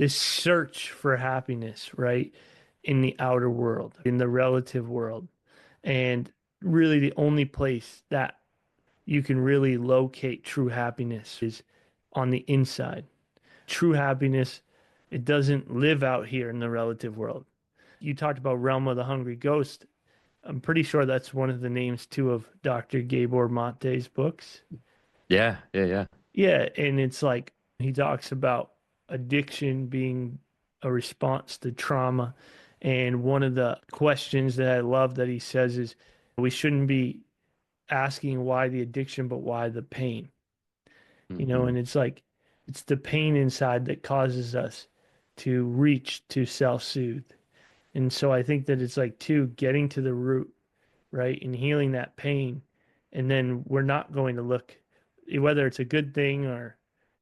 S2: search for happiness, right? In the outer world, in the relative world. And really the only place that you can really locate true happiness is on the inside. True happiness, it doesn't live out here in the relative world. You talked about Realm of the Hungry Ghost. I'm pretty sure that's one of the names too of Dr. Gabor Mate's books.
S1: Yeah, yeah, yeah.
S2: Yeah, and it's like he talks about addiction being a response to trauma. And one of the questions that I love that he says is we shouldn't be asking why the addiction, but why the pain. And
S1: Hmm.
S2: it's like it's the pain inside that causes us to reach to self-soothe. And so I think that it's like too getting to the root, right, and healing that pain. And then we're not going to look whether it's a good thing or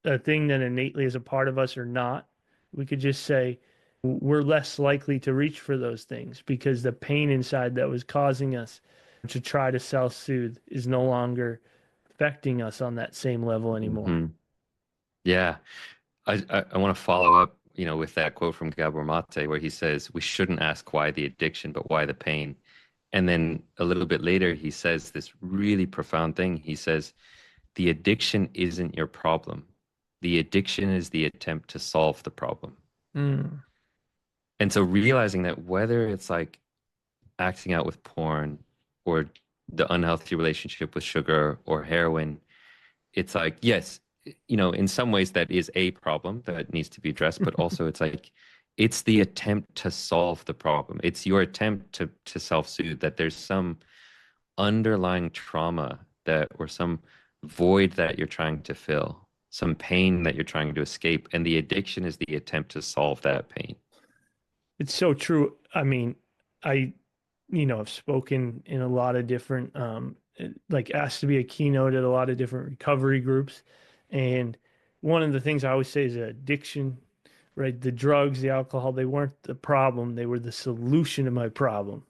S2: a thing that innately is a part of us or not. We could just say we're less likely to reach for those things because the pain inside that was causing us to try to self-soothe is no longer affecting us on that same level anymore.
S1: Hmm. Yeah. I want to follow up, with that quote from Gabor Mate where he says we shouldn't ask why the addiction, but why the pain. And then a little bit later, he says this really profound thing. He says, the addiction isn't your problem. The addiction is the attempt to solve the problem.
S2: Mm.
S1: And so realizing that whether it's like acting out with porn or the unhealthy relationship with sugar or heroin, it's like, yes, in some ways that is a problem that needs to be addressed, but also it's like it's the attempt to solve the problem. It's your attempt to self-soothe that there's some underlying trauma that or some void that you're trying to fill, some pain that you're trying to escape, and the addiction is the attempt to solve that pain.
S2: It's so true. I mean, I, have spoken in a lot of different, like asked to be a keynote at a lot of different recovery groups. And one of the things I always say is addiction, right? The drugs, the alcohol, they weren't the problem. They were the solution to my problem.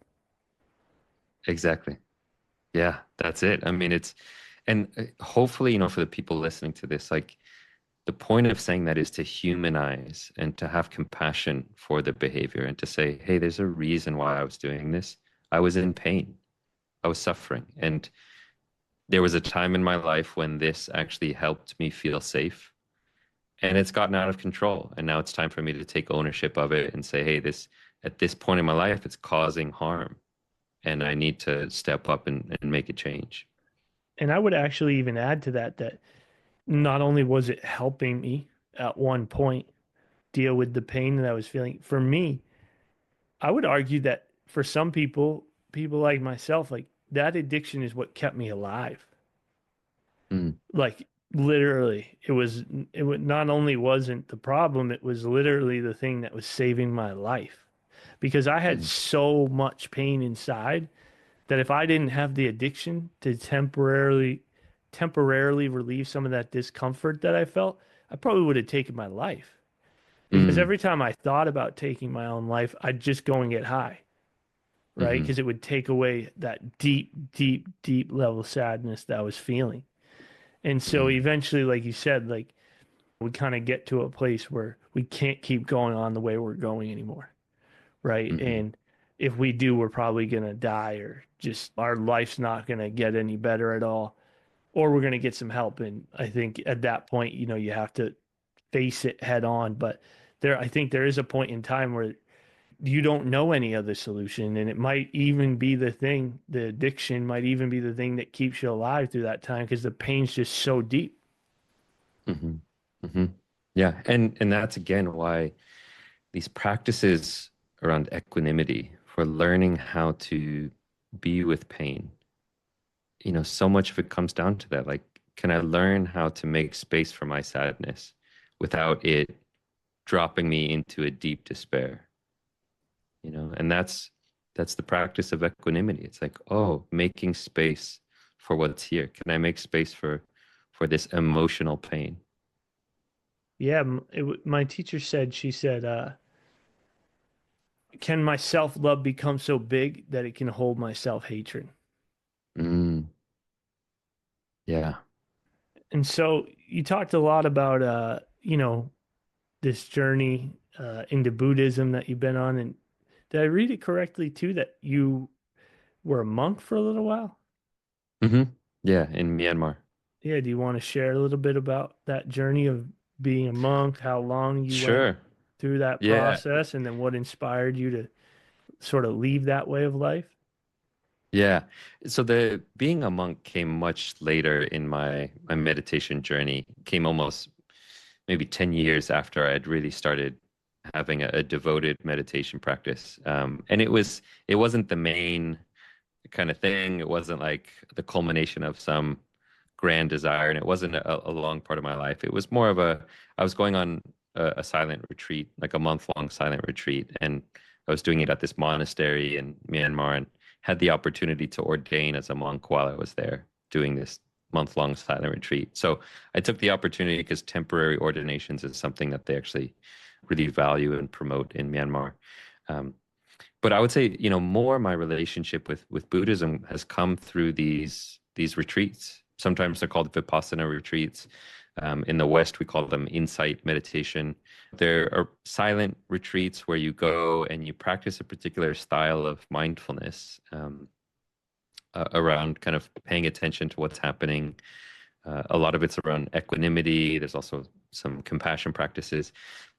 S1: Exactly. Yeah, that's it. I mean, and hopefully, for the people listening to this, like the point of saying that is to humanize and to have compassion for the behavior and to say, hey, there's a reason why I was doing this. I was in pain. I was suffering. And there was a time in my life when this actually helped me feel safe. And it's gotten out of control. And now it's time for me to take ownership of it and say, hey, at this point in my life, it's causing harm. And I need to step up and make a change.
S2: And I would actually even add to that that not only was it helping me at one point deal with the pain that I was feeling, for me, I would argue that for some people, people like myself, like that addiction is what kept me alive.
S1: Mm,
S2: Like literally, it not only wasn't the problem, it was literally the thing that was saving my life because I had
S1: mm,
S2: so much pain inside that if I didn't have the addiction to temporarily relieve some of that discomfort that I felt, I probably would have taken my life. Because
S1: mm,
S2: every time I thought about taking my own life, I'd just go and get high, right?
S1: mhm,
S2: Because it would take away that deep, deep, deep level sadness that I was feeling. And so
S1: mm,
S2: eventually, like you said, like we kind of get to a place where we can't keep going on the way we're going anymore, right?
S1: mhm,
S2: And if we do, we're probably going to die or just our life's not going to get any better at all, or we're going to get some help. And I think at that point, you have to face it head on. But I think there is a point in time where you don't know any other solution. And it might even be the addiction might even be the thing that keeps you alive through that time because the pain's just so deep.
S1: mhm, mhm. Yeah, and that's again why these practices around equanimity for learning how to be with pain, so much of it comes down to that. Like, can I learn how to make space for my sadness without it dropping me into a deep despair? And that's the practice of equanimity. It's like, oh, making space for what's here. Can I make space for this emotional pain?
S2: Yeah, my teacher said, she said, can my self-love become so big that it can hold my self-hatred?
S1: Mm, yeah.
S2: And so you talked a lot about this journey into Buddhism that you've been on. And did I read it correctly too that you were a monk for a little while?
S1: Hmm. Yeah, in Myanmar.
S2: Yeah, do you want to share a little bit about that journey of being a monk, how long you went
S1: Sure.
S2: through that
S1: Yeah.
S2: process, and then what inspired you to sort of leave that way of life?
S1: Yeah. So the being a monk came much later in my meditation journey. Came almost maybe 10 years after I'd really started having a devoted meditation practice. And it wasn't the main kind of thing. It wasn't like the culmination of some grand desire, and it wasn't a long part of my life. It was more of I was going on a silent retreat, like a month-long silent retreat, and I was doing it at this monastery in Myanmar, and had the opportunity to ordain as a monk while I was there doing this month-long silent retreat. So I took the opportunity because temporary ordinations is something that they actually really value and promote in Myanmar. Um, but I would say, more my relationship with Buddhism has come through these retreats. Sometimes they're called Vipassana retreats. In the West, we call them insight meditation. There are silent retreats where you go and you practice a particular style of mindfulness around kind of paying attention to what's happening. A lot of it's around equanimity. There's also some compassion practices.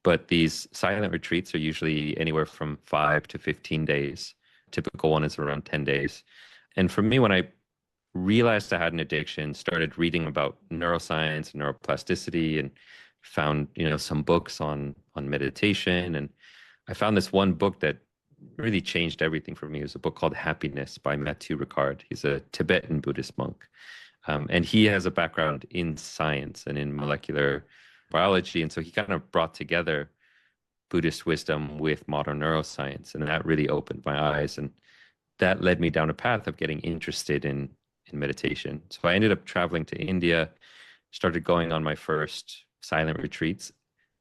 S1: But these silent retreats are usually anywhere from 5 to 15 days. Typical one is around 10 days. And for me, when I realized I had an addiction, started reading about neuroscience and neuroplasticity, and found, some books on meditation. And I found this one book that really changed everything for me. It was a book called Happiness by Mathieu Ricard. He's a Tibetan Buddhist monk. And he has a background in science and in molecular biology. And so he kind of brought together Buddhist wisdom with modern neuroscience. And that really opened my eyes. And that led me down a path of getting interested in meditation. So I ended up traveling to India, started going on my first silent retreats.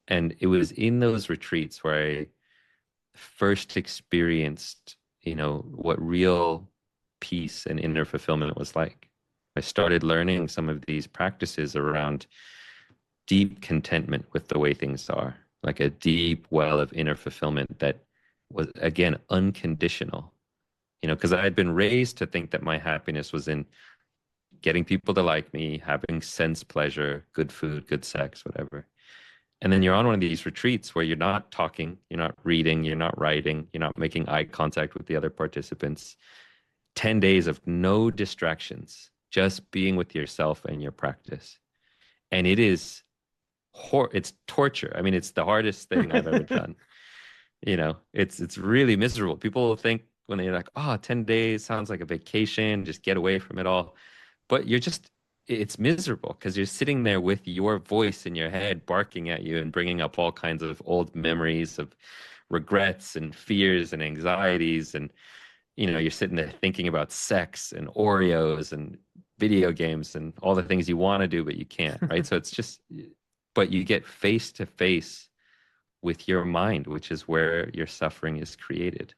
S1: And it was in those retreats where I first experienced, what real peace and inner fulfillment was like. I started learning some of these practices around deep contentment with the way things are, like a deep well of inner fulfillment that was, again, unconditional. Because I had been raised to think that my happiness was in getting people to like me, having sense pleasure, good food, good sex, whatever. And then you're on one of these retreats where you're not talking, you're not reading, you're not writing, you're not making eye contact with the other participants. 10 days of no distractions, just being with yourself and your practice. And it's torture. I mean, it's the hardest thing I've ever done. It's really miserable. People will think when they're like, oh, 10 days sounds like a vacation, just get away from it all. But it's miserable because you're sitting there with your voice in your head barking at you and bringing up all kinds of old memories of regrets and fears and anxieties. And, you're sitting there thinking about sex and Oreos and video games and all the things you want to do, but you can't, right? So but you get face to face with your mind, which is where your suffering is created.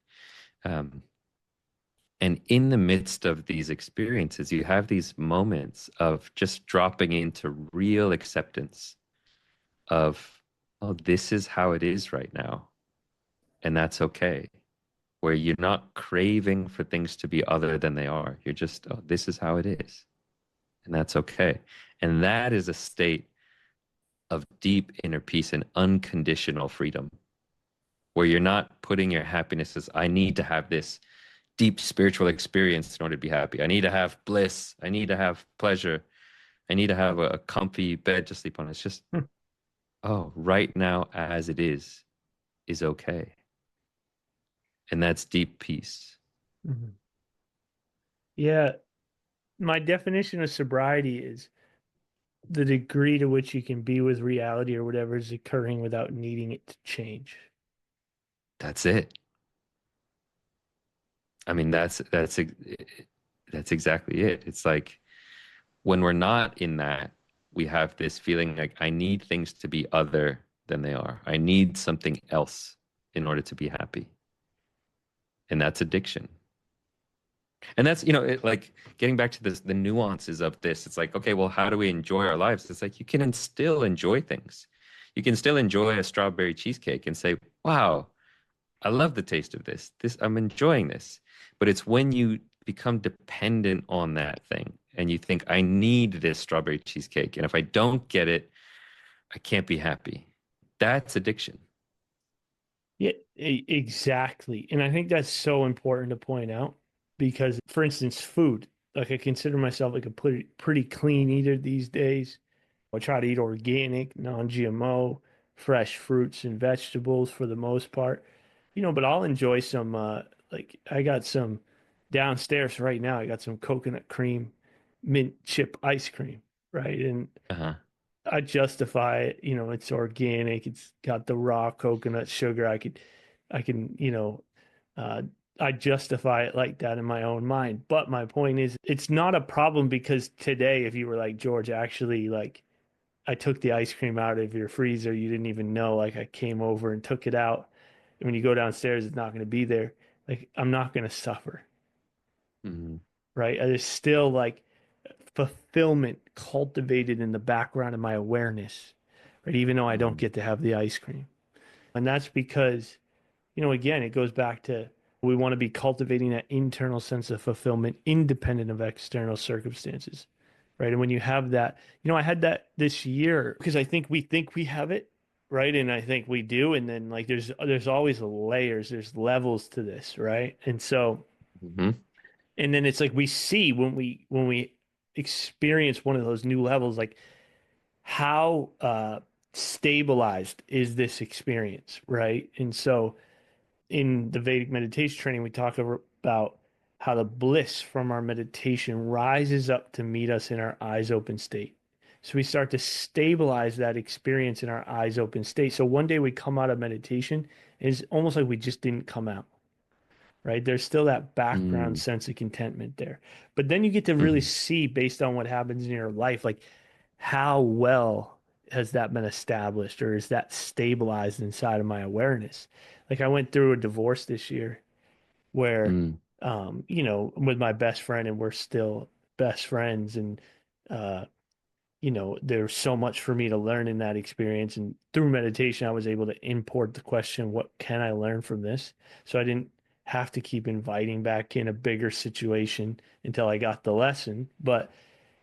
S1: Um, and in the midst of these experiences, you have these moments of just dropping into real acceptance of, oh, this is how it is right now. And that's okay. Where you're not craving for things to be other than they are. You're just, oh, this is how it is. And that's okay. And that is a state of deep inner peace and unconditional freedom, where you're not putting your happiness as, I need to have this deep spiritual experience in order to be happy. I need to have bliss. I need to have pleasure. I need to have a comfy bed to sleep on. It's just, oh, right now as it is okay. And that's deep peace.
S2: Mhm. Yeah, my definition of sobriety is the degree to which you can be with reality or whatever is occurring without needing it to change.
S1: That's it. I mean, that's exactly it. It's like when we're not in that, we have this feeling like I need things to be other than they are. I need something else in order to be happy. And that's addiction. And that's, you know, like getting back to this, the nuances of this, it's like, okay, well, how do we enjoy our lives? It's like you can still enjoy things. You can still enjoy a strawberry cheesecake and say, wow, I love the taste of this. I'm enjoying this. But it's when you become dependent on that thing and you think, I need this strawberry cheesecake. And if I don't get it, I can't be happy. That's addiction.
S2: Yeah, exactly. And I think that's so important to point out because, for instance, food, like I consider myself like a pretty clean eater these days. I try to eat organic, non-GMO, fresh fruits and vegetables for the most part. But I'll enjoy some like I got some downstairs right now. I got some coconut cream mint chip ice cream, right? And
S1: Uh-huh.
S2: I justify it, it's organic, it's got the raw coconut sugar. I can, uh, I justify it like that in my own mind. But my point is, it's not a problem because today, if you were like, George, actually, like, I took the ice cream out of your freezer, you didn't even know, like, I came over and took it out. And when you go downstairs, it's not going to be there. Like, I'm not going to suffer,
S1: Mhm.
S2: right? There's still like fulfillment cultivated in the background of my awareness, right? Even though I don't
S1: Mhm.
S2: get to have the ice cream. And that's because, again, it goes back to we want to be cultivating that internal sense of fulfillment independent of external circumstances, right? And when you have that, I had that this year because I think we have it, right? And I think we do. And then like there's always layers, there's levels to this, right? And so,
S1: Mhm.
S2: and then it's like we see when we experience one of those new levels, like how stabilized is this experience, right? And so in the Vedic meditation training, we talk about how the bliss from our meditation rises up to meet us in our eyes open state. So we start to stabilize that experience in our eyes open state. So one day we come out of meditation, and it's almost like we just didn't come out, right? There's still that background
S1: Mhm.
S2: sense of contentment there. But then you get to really
S1: Mhm.
S2: see based on what happens in your life, like how well has that been established or is that stabilized inside of my awareness? Like I went through a divorce this year where,
S1: Mhm.
S2: with my best friend and we're still best friends and, uh, there's so much for me to learn in that experience. And through meditation, I was able to import the question, what can I learn from this? So I didn't have to keep inviting back in a bigger situation until I got the lesson. But,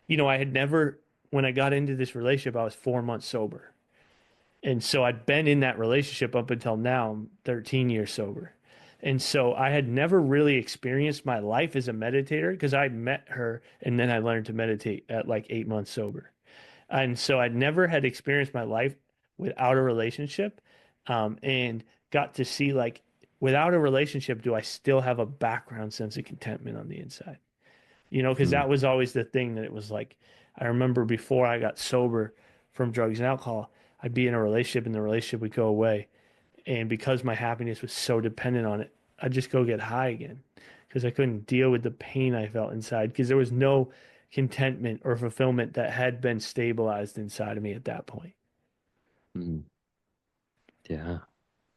S2: I had never, when I got into this relationship, I was 4 months sober. And so I'd been in that relationship up until now, I'm 13 years sober. And so I had never really experienced my life as a meditator because I met her and then I learned to meditate at like 8 months sober. And so I never had experienced my life without a relationship, and got to see like without a relationship, do I still have a background sense of contentment on the inside? Because that
S1: Mhm.
S2: was always the thing that it was like, I remember before I got sober from drugs and alcohol, I'd be in a relationship and the relationship would go away. And because my happiness was so dependent on it, I'd just go get high again because I couldn't deal with the pain I felt inside because there was no contentment or fulfillment that had been stabilized inside of me at that point.
S1: Mhm. Yeah.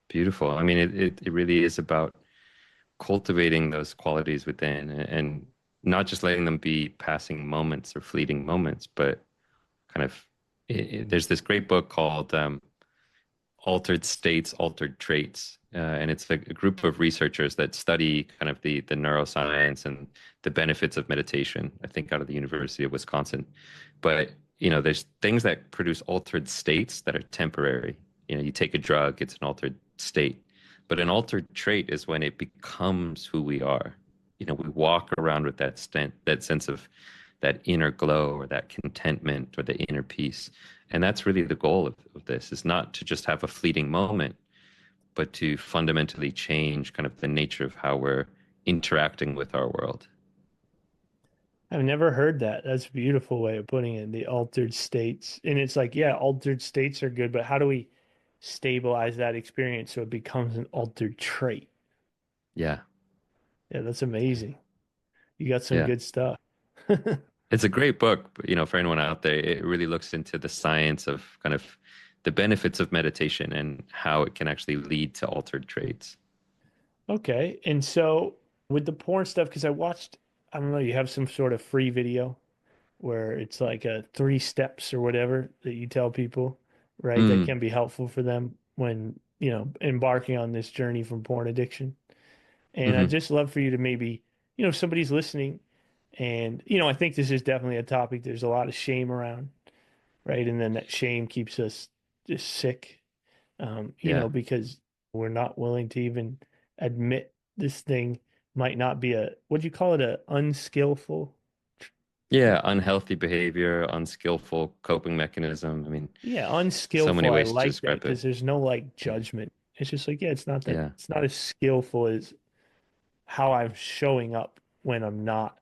S1: Beautiful. I mean, it really is about cultivating those qualities within and not just letting them be passing moments or fleeting moments, but kind of there's this great book called Altered States, Altered Traits. And it's a group of researchers that study kind of the neuroscience and the benefits of meditation, I think out of the University of Wisconsin. But, there's things that produce altered states that are temporary. You take a drug, it's an altered state. But an altered trait is when it becomes who we are. We walk around with that sense of that inner glow or that contentment or the inner peace. And that's really the goal of this is not to just have a fleeting moment, but to fundamentally change kind of the nature of how we're interacting with our world.
S2: I've never heard that. That's a beautiful way of putting it, the altered states. And it's like, yeah, altered states are good, but how do we stabilize that experience so it becomes an altered trait?
S1: Yeah.
S2: Yeah, that's amazing. You got some
S1: Yeah.
S2: good stuff.
S1: It's a great book, but, for anyone out there, it really looks into the science of kind of the benefits of meditation and how it can actually lead to altered traits.
S2: Okay. And so with the porn stuff, because I watched I don't know, you have some sort of free video where it's like a 3 steps or whatever that you tell people, right? That
S1: Mm,
S2: can be helpful for them when, embarking on this journey from porn addiction. And I'd
S1: hmm
S2: just love for you to maybe, if somebody's listening and, I think this is definitely a topic there's a lot of shame around, right? And then that shame keeps us just sick,
S1: Yeah.
S2: because we're not willing to even admit this thing might not be what do you call it, a unskillful?
S1: Yeah. Unhealthy behavior, unskillful coping mechanism. I mean,
S2: Yeah,
S1: so many
S2: unskillful. I
S1: ways to
S2: like that
S1: describe it.
S2: because there's no like judgment. It's just like, yeah,
S1: Yeah.
S2: it's not as skillful as how I'm showing up when I'm not,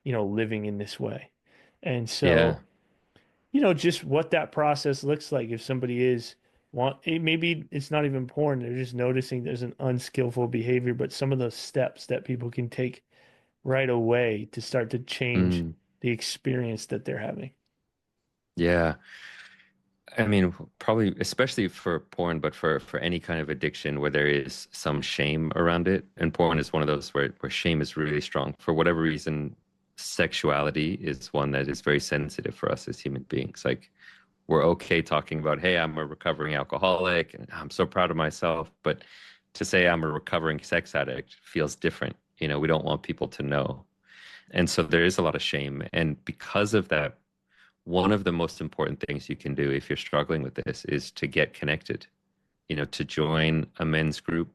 S2: living in this way. And
S1: Yeah.
S2: so, just what that process looks like if somebody is maybe it's not even porn, they're just noticing there's an unskillful behavior, but some of those steps that people can take right away to start to change
S1: Mm,
S2: the experience that they're having.
S1: yeah. I mean, probably especially for porn, but for any kind of addiction where there is some shame around it. And porn is one of those where shame is really strong. For whatever reason, sexuality is one that is very sensitive for us as human beings. Like we're okay talking about, hey, I'm a recovering alcoholic and I'm so proud of myself. But to say I'm a recovering sex addict feels different. We don't want people to know. And so there is a lot of shame. And because of that, one of the most important things you can do if you're struggling with this is to get connected, to join a men's group,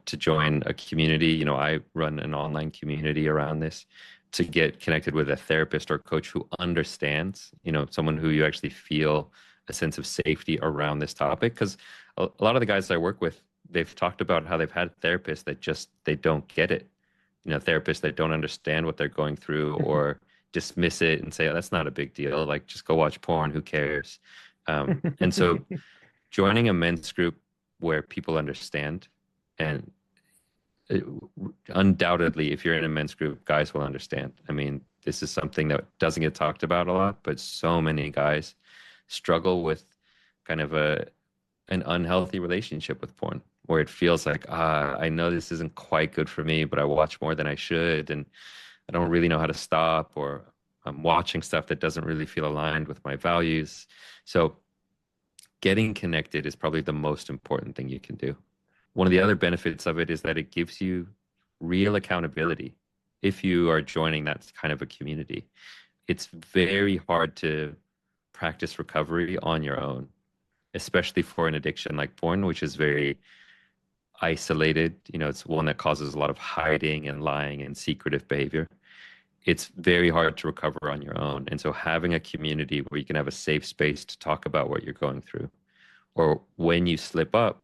S1: to join a community. I run an online community around this to get connected with a therapist or coach who understands, someone who you actually feel a sense of safety around this topic. Because a lot of the guys I work with, they've talked about how they've had therapists that just they don't get it. Therapists that don't understand what they're going through or dismiss it and say, oh, that's not a big deal. Like, just go watch porn. Who cares? And so joining a men's group where people understand and it, undoubtedly, if you're in a men's group, guys will understand. I mean, this is something that doesn't get talked about a lot, but so many guys struggle with kind of an unhealthy relationship with porn, where it feels like, I know this isn't quite good for me, but I watch more than I should, and I don't really know how to stop, or I'm watching stuff that doesn't really feel aligned with my values. So getting connected is probably the most important thing you can do. One of the other benefits of it is that it gives you real accountability if you are joining that kind of a community. It's very hard to practice recovery on your own, especially for an addiction like porn, which is very isolated. It's one that causes a lot of hiding and lying and secretive behavior. It's very hard to recover on your own. And so having a community where you can have a safe space to talk about what you're going through, or when you slip up,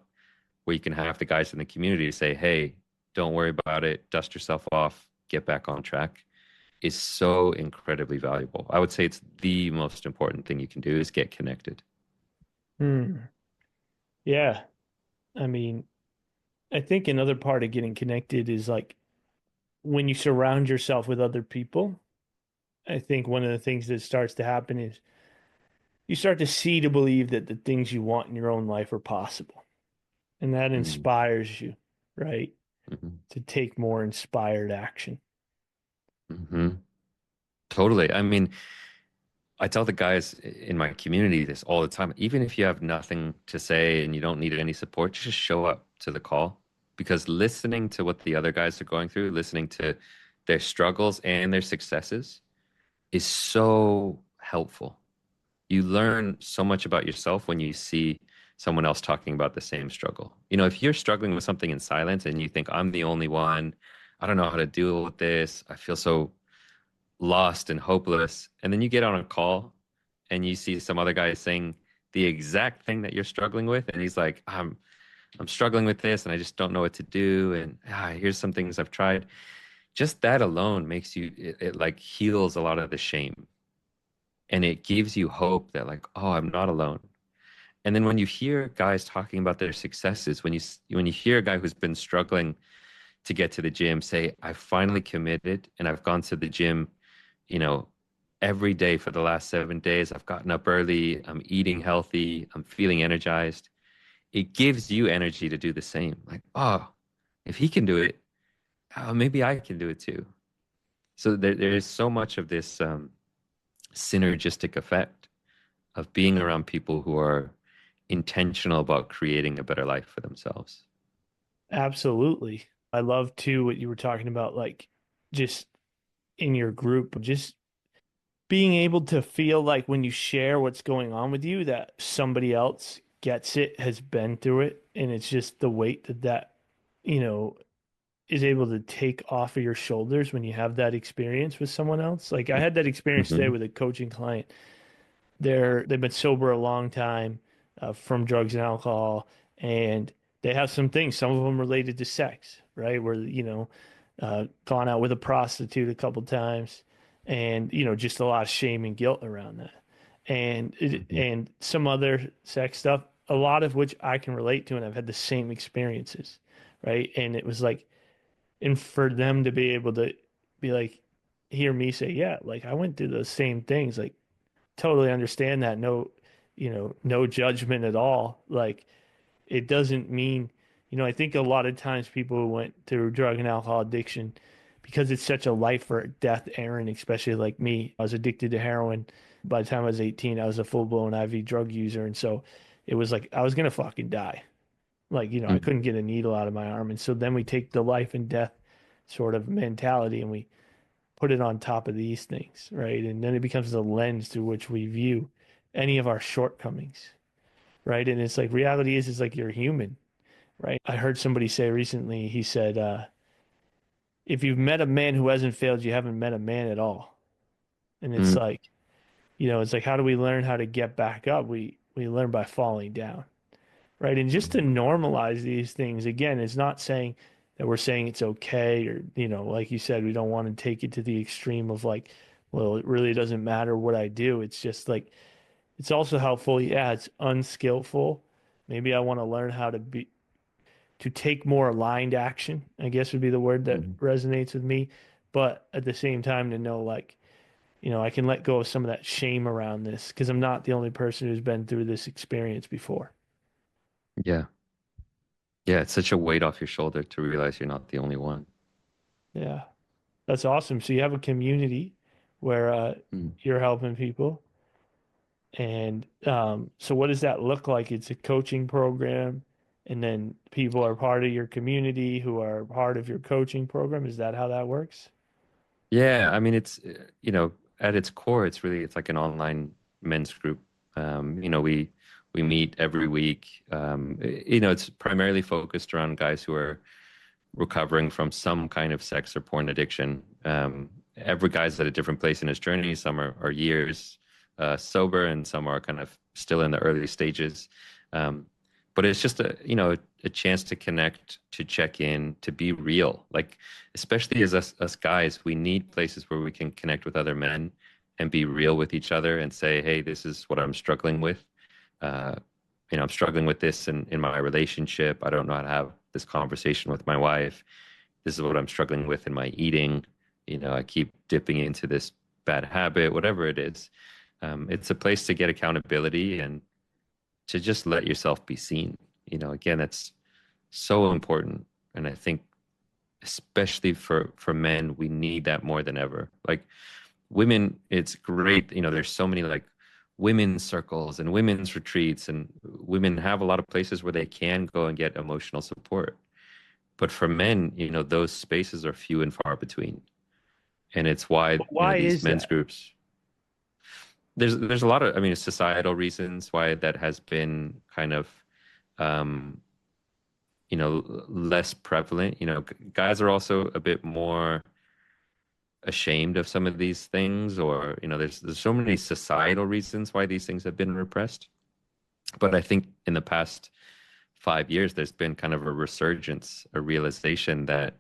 S1: where you can have the guys in the community say, hey, don't worry about it, dust yourself off, get back on track, is so incredibly valuable. I would say it's the most important thing you can do is get connected.
S2: Hmm. Yeah. I mean, I think another part of getting connected is like when you surround yourself with other people. I think one of the things that starts to happen is you start to see to believe that the things you want in your own life are possible. And that
S1: Mm-hmm.
S2: inspires you, right?
S1: Mm-hmm.
S2: To take more inspired action.
S1: Mm-hmm. Totally. I mean, I tell the guys in my community this all the time. Even if you have nothing to say and you don't need any support, just show up to the call, because listening to what the other guys are going through, listening to their struggles and their successes is so helpful. You learn so much about yourself when you see someone else talking about the same struggle. If you're struggling with something in silence and you think, I'm the only one, I don't know how to deal with this, I feel so lost and hopeless. And then you get on a call and you see some other guy saying the exact thing that you're struggling with. And he's like, I'm struggling with this and I just don't know what to do. And here's some things I've tried. Just that alone makes it like heals a lot of the shame. And it gives you hope that like, oh, I'm not alone. And then when you hear guys talking about their successes, when you hear a guy who's been struggling to get to the gym say, I finally committed and I've gone to the gym, you know, every day for the last 7 days. I've gotten up early. I'm eating healthy. I'm feeling energized. It gives you energy to do the same. Like, oh, if he can do it, maybe I can do it too. So there is so much of this synergistic effect of being around people who are intentional about creating a better life for themselves.
S2: Absolutely. I love too what you were talking about, like just in your group, just being able to feel like when you share what's going on with you, that somebody else gets it, has been through it, and it's just the weight that, you know, is able to take off of your shoulders when you have that experience with someone else. Like I had that experience today
S1: Hmm.
S2: with a coaching client. They've been sober a long time from drugs and alcohol, and they have some things. Some of them related to sex, right? Where gone out with a prostitute a couple times, and just a lot of shame and guilt around that,
S1: Hmm.
S2: and some other sex stuff, a lot of which I can relate to, and I've had the same experiences, right? And it was like, and for them to be able to be like, hear me say, yeah, like I went through those same things, like totally understand that. No, no judgment at all. Like it doesn't mean, I think a lot of times people who went through drug and alcohol addiction, because it's such a life or death errand, especially like me, I was addicted to heroin. By the time I was 18, I was a full-blown IV drug user. And so it was like I was gonna fucking die. Like, I
S1: Hmm.
S2: couldn't get a needle out of my arm. And so then we take the life and death sort of mentality and we put it on top of these things, right? And then it becomes the lens through which we view any of our shortcomings, right? And it's like reality is like you're human, right? I heard somebody say recently, he said, if you've met a man who hasn't failed, you haven't met a man at all. And it's
S1: Hmm.
S2: like, it's like how do we learn how to get back up? We learn by falling down, right? And just to normalize these things again, is not saying that we're saying it's okay or, like you said, we don't want to take it to the extreme of like, well, it really doesn't matter what I do. It's just like, it's also helpful. Yeah, it's unskillful. Maybe I want to learn how to take more aligned action, I guess would be the word that
S1: Hmm.
S2: resonates with me. But at the same time, to know like, I can let go of some of that shame around this because I'm not the only person who's been through this experience before.
S1: Yeah. Yeah, it's such a weight off your shoulder to realize you're not the only one.
S2: Yeah. That's awesome. So you have a community where
S1: Mm.
S2: you're helping people. And so what does that look like? It's a coaching program, and then people are part of your community who are part of your coaching program. Is that how that works?
S1: Yeah, I mean, at its core, it's like an online men's group. We meet every week. It's primarily focused around guys who are recovering from some kind of sex or porn addiction. Every guy's at a different place in his journey. Some are years sober, and some are kind of still in the early stages. Um, but it's just a chance to connect, to check in, to be real. Like, especially as us guys, we need places where we can connect with other men and be real with each other and say, hey, this is what I'm struggling with. Uh, I'm struggling with this in my relationship. I don't know how to have this conversation with my wife. This is what I'm struggling with in my eating. I keep dipping into this bad habit, whatever it is. It's a place to get accountability and to just let yourself be seen. Again, that's so important. And I think especially for men, we need that more than ever. Like women, it's great. There's so many like women's circles and women's retreats, and women have a lot of places where they can go and get emotional support. But for men, those spaces are few and far between. And it's why,
S2: But why
S1: these
S2: is
S1: men's
S2: that?
S1: groups, there's a lot of, I mean, societal reasons why that has been kind of, um, less prevalent. Guys are also a bit more ashamed of some of these things, or there's so many societal reasons why these things have been repressed. But I think in the past 5 years, there's been kind of a resurgence, a realization that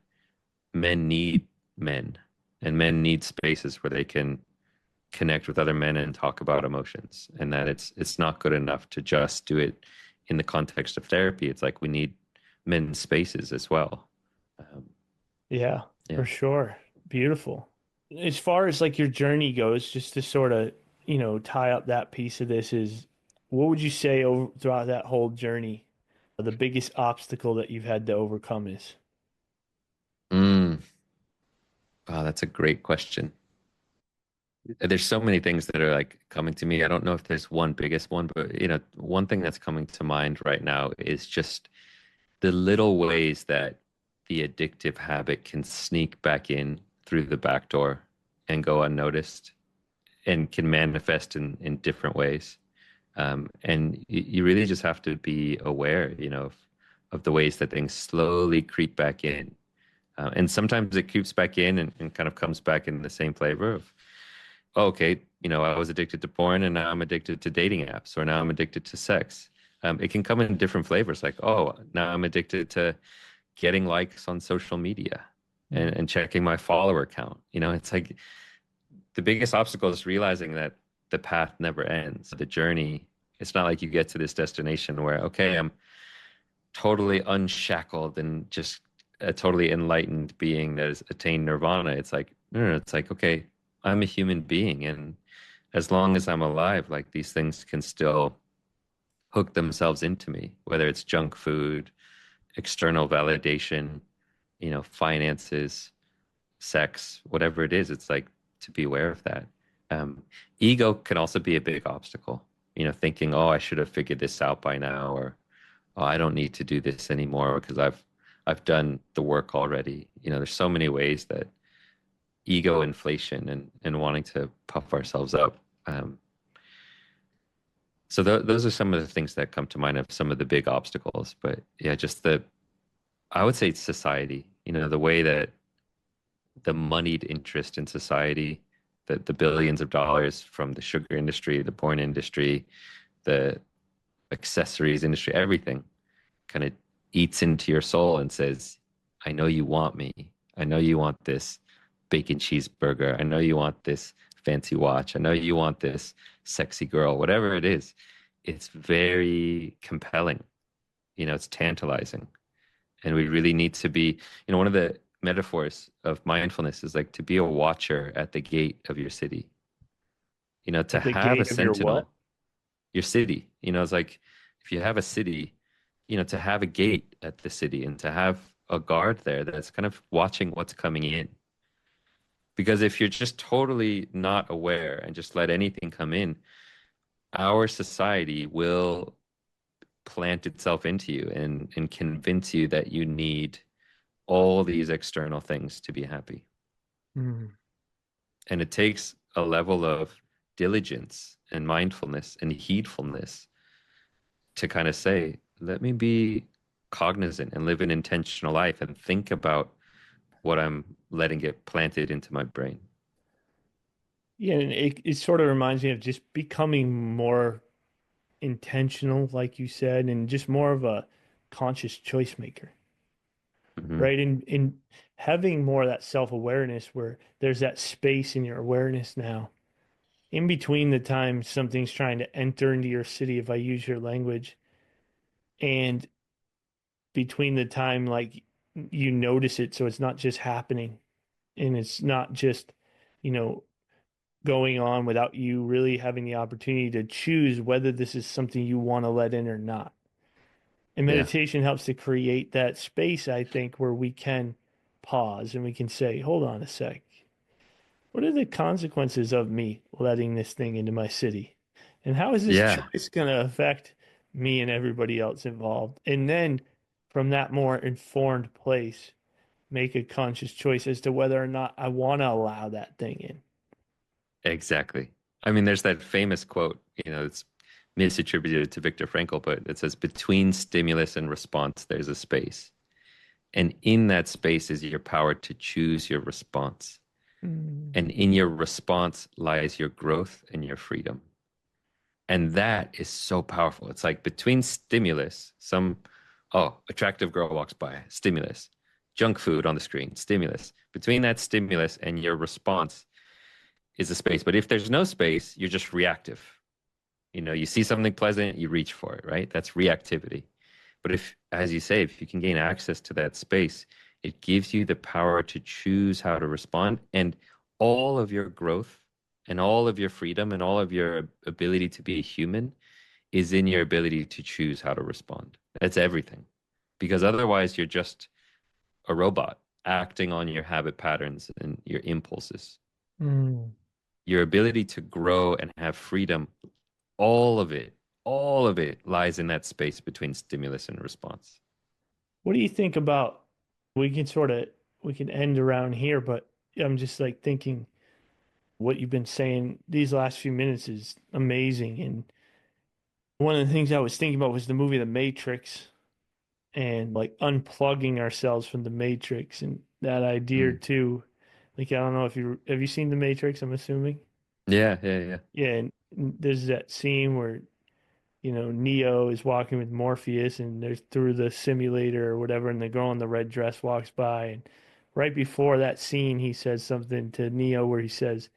S1: men need men, and men need spaces where they can connect with other men and talk about emotions, and that it's not good enough to just do it in the context of therapy. It's like we need men's spaces as well. Um,
S2: Yeah,
S1: yeah.
S2: for sure. Beautiful. As far as like your journey goes, just to sort of, tie up that piece of this is what would you say over throughout that whole journey, the biggest obstacle that you've had to overcome is?
S1: Mm. Oh, that's a great question. There's so many things that are like coming to me. I don't know if there's one biggest one, but one thing that's coming to mind right now is just the little ways that the addictive habit can sneak back in through the back door and go unnoticed and can manifest in different ways. And you really just have to be aware, of the ways that things slowly creep back in. And sometimes it creeps back in and kind of comes back in the same flavor of, oh, okay, I was addicted to porn and now I'm addicted to dating apps, or now I'm addicted to sex. It can come in different flavors, like, oh, now I'm addicted to getting likes on social media
S2: Mm.
S1: and checking my follower count. It's like the biggest obstacle is realizing that the path never ends. The journey, it's not like you get to this destination where, okay, I'm totally unshackled and just a totally enlightened being that has attained nirvana. It's like, no, it's like, okay, I'm a human being. And as long as I'm alive, like these things can still hook themselves into me, whether it's junk food, external validation, finances, sex, whatever it is. It's like to be aware of that. Um, Ego can also be a big obstacle, thinking, oh, I should have figured this out by now, or oh, I don't need to do this anymore because I've done the work already. There's so many ways that ego inflation and wanting to puff ourselves up. So those are some of the things that come to mind of some of the big obstacles. But yeah, just I would say society, the way that the moneyed interest in society, the billions of dollars from the sugar industry, the porn industry, the accessories industry, everything kind of eats into your soul and says, I know you want me. I know you want this bacon cheeseburger. I know you want this fancy watch. I know you want this sexy girl, whatever it is. It's very compelling. It's tantalizing. And we really need to be, one of the metaphors of mindfulness is like to be a watcher at the gate of your city, to
S2: At the
S1: have a
S2: gate of your what?
S1: sentinel, your city. It's like if you have a city, to have a gate at the city and to have a guard there that's kind of watching what's coming in. Because if you're just totally not aware and just let anything come in, our society will plant itself into you and convince you that you need all these external things to be happy.
S2: Mm.
S1: And it takes a level of diligence and mindfulness and heedfulness to kind of say, let me be cognizant and live an intentional life and think about what I'm letting get planted into my brain.
S2: Yeah, and it sort of reminds me of just becoming more intentional, like you said, and just more of a conscious choice maker,
S1: Hmm.
S2: right? In having more of that self-awareness where there's that space in your awareness now, in between the time something's trying to enter into your city, if I use your language, and between the time like you notice it, so it's not just happening and it's not just, you know, going on without you really having the opportunity to choose whether this is something you want to let in or not. And
S1: Yeah.
S2: meditation helps to create that space, I think, where we can pause and we can say, hold on a sec. What are the consequences of me letting this thing into my city? And how is this
S1: Yeah.
S2: choice going to affect me and everybody else involved? And then from that more informed place, make a conscious choice as to whether or not I want to allow that thing in.
S1: Exactly. I mean, there's that famous quote, it's misattributed to Viktor Frankl, but it says, between stimulus and response, there's a space. And in that space is your power to choose your response.
S2: Mm.
S1: And in your response lies your growth and your freedom. And that is so powerful. It's like between stimulus, attractive girl walks by, stimulus, junk food on the screen, stimulus. Between that stimulus and your response is a space. But if there's no space, you're just reactive. You see something pleasant, you reach for it, right? That's reactivity. But if, as you say, if you can gain access to that space, it gives you the power to choose how to respond. And all of your growth and all of your freedom and all of your ability to be a human is in your ability to choose how to respond. That's everything. Because otherwise, you're just a robot. acting on your habit patterns and your impulses.
S2: Mm.
S1: Your ability to grow and have freedom, all of it, all of it lies in that space between stimulus and response.
S2: What do you think about, we can sort of, we can end around here, but I'm just like thinking what you've been saying these last few minutes is amazing. And one of the things I was thinking about was the movie The Matrix and like unplugging ourselves from the Matrix and that idea
S1: Mm.
S2: too. Like, I don't know if you have you seen The Matrix, I'm assuming.
S1: Yeah, yeah, yeah.
S2: Yeah, and there's that scene where, Neo is walking with Morpheus and there's through the simulator or whatever, and the girl in the red dress walks by. And right before that scene, he says something to Neo where he says,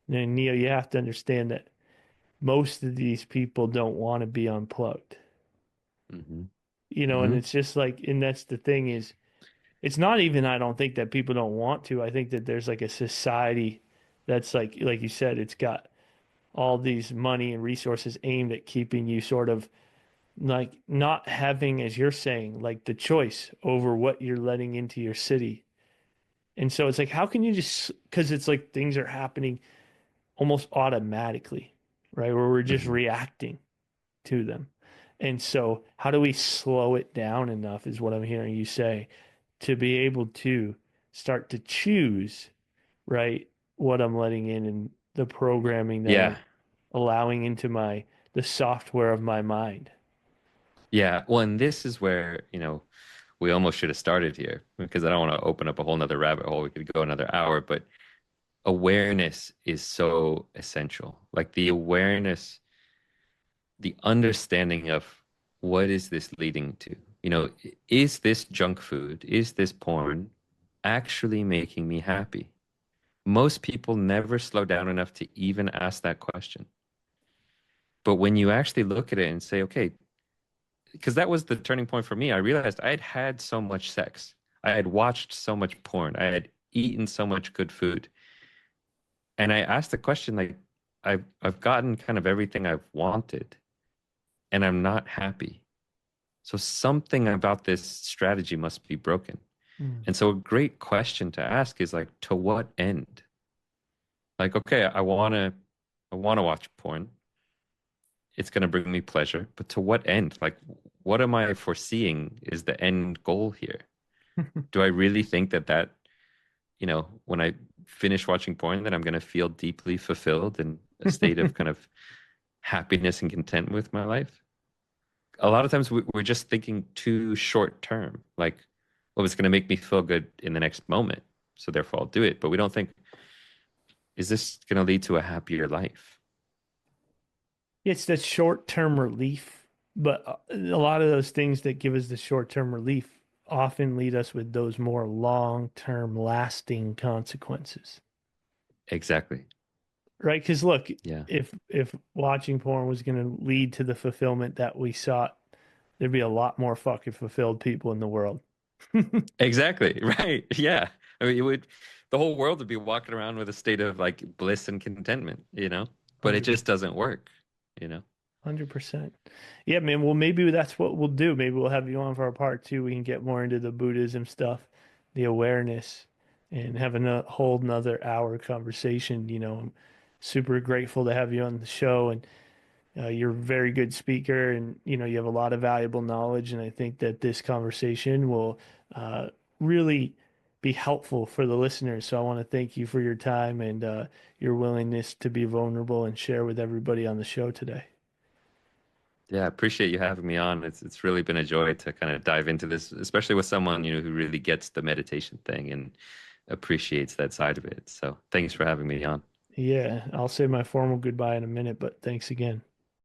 S2: Neo, you have to understand that most of these people don't want to be unplugged.
S1: Hmm.
S2: And
S1: Hmm.
S2: it's just like, and that's the thing is, it's not even, I don't think that people don't want to. I think that there's like a society that's like you said, it's got all these money and resources aimed at keeping you sort of like not having, as you're saying, like the choice over what you're letting into your city. And so it's like, how can you just, because it's like things are happening almost automatically, right? Where we're just
S1: Hmm.
S2: reacting to them. And so, how do we slow it down enough, is what I'm hearing you say, to be able to start to choose, right, what I'm letting in and the programming that
S1: Yeah.
S2: I'm allowing into the software of my mind.
S1: Yeah. Well, and this is where, we almost should have started here because I don't want to open up a whole nother rabbit hole. We could go another hour, but awareness is so essential. Like the awareness, the understanding of what is this leading to? Is this junk food, is this porn actually making me happy? Most people never slow down enough to even ask that question. But when you actually look at it and say, okay, because that was the turning point for me, I realized I had had so much sex. I had watched so much porn. I had eaten so much good food. And I asked the question like, I've gotten kind of everything I've wanted, and I'm not happy. So something about this strategy must be broken.
S2: Mm.
S1: And so a great question to ask is like, to what end? Like, okay, I want to watch porn. It's going to bring me pleasure, but to what end? Like, what am I foreseeing is the end goal here? Do I really think that when I finish watching porn, that I'm going to feel deeply fulfilled in a state of kind of happiness and content with my life? A lot of times we're just thinking too short term, like, well, it's going to make me feel good in the next moment. So therefore I'll do it. But we don't think, is this going to lead to a happier life?
S2: It's the short-term relief, but a lot of those things that give us the short-term relief often lead us with those more long-term lasting consequences.
S1: Exactly.
S2: Right? Because look,
S1: Yeah.
S2: if watching porn was going to lead to the fulfillment that we sought, there'd be a lot more fucking fulfilled people in the world.
S1: Exactly. Right. Yeah. I mean, the whole world would be walking around with a state of like bliss and contentment, but it
S2: 100%.
S1: just doesn't work.
S2: 100%. Yeah, man. Well, maybe that's what we'll do. Maybe we'll have you on for a part two. We can get more into the Buddhism stuff, the awareness, and have a whole nother hour conversation. I'm super grateful to have you on the show, and you're a very good speaker, and you have a lot of valuable knowledge. And I think that this conversation will uh, really be helpful for the listeners. So I want to thank you for your time and your willingness to be vulnerable and share with everybody on the show today.
S1: Yeah, I appreciate you having me on. It's really been a joy to kind of dive into this, especially with someone who really gets the meditation thing and appreciates that side of it. So thanks for having me on.
S2: Yeah, I'll say my formal goodbye in a minute, but thanks again.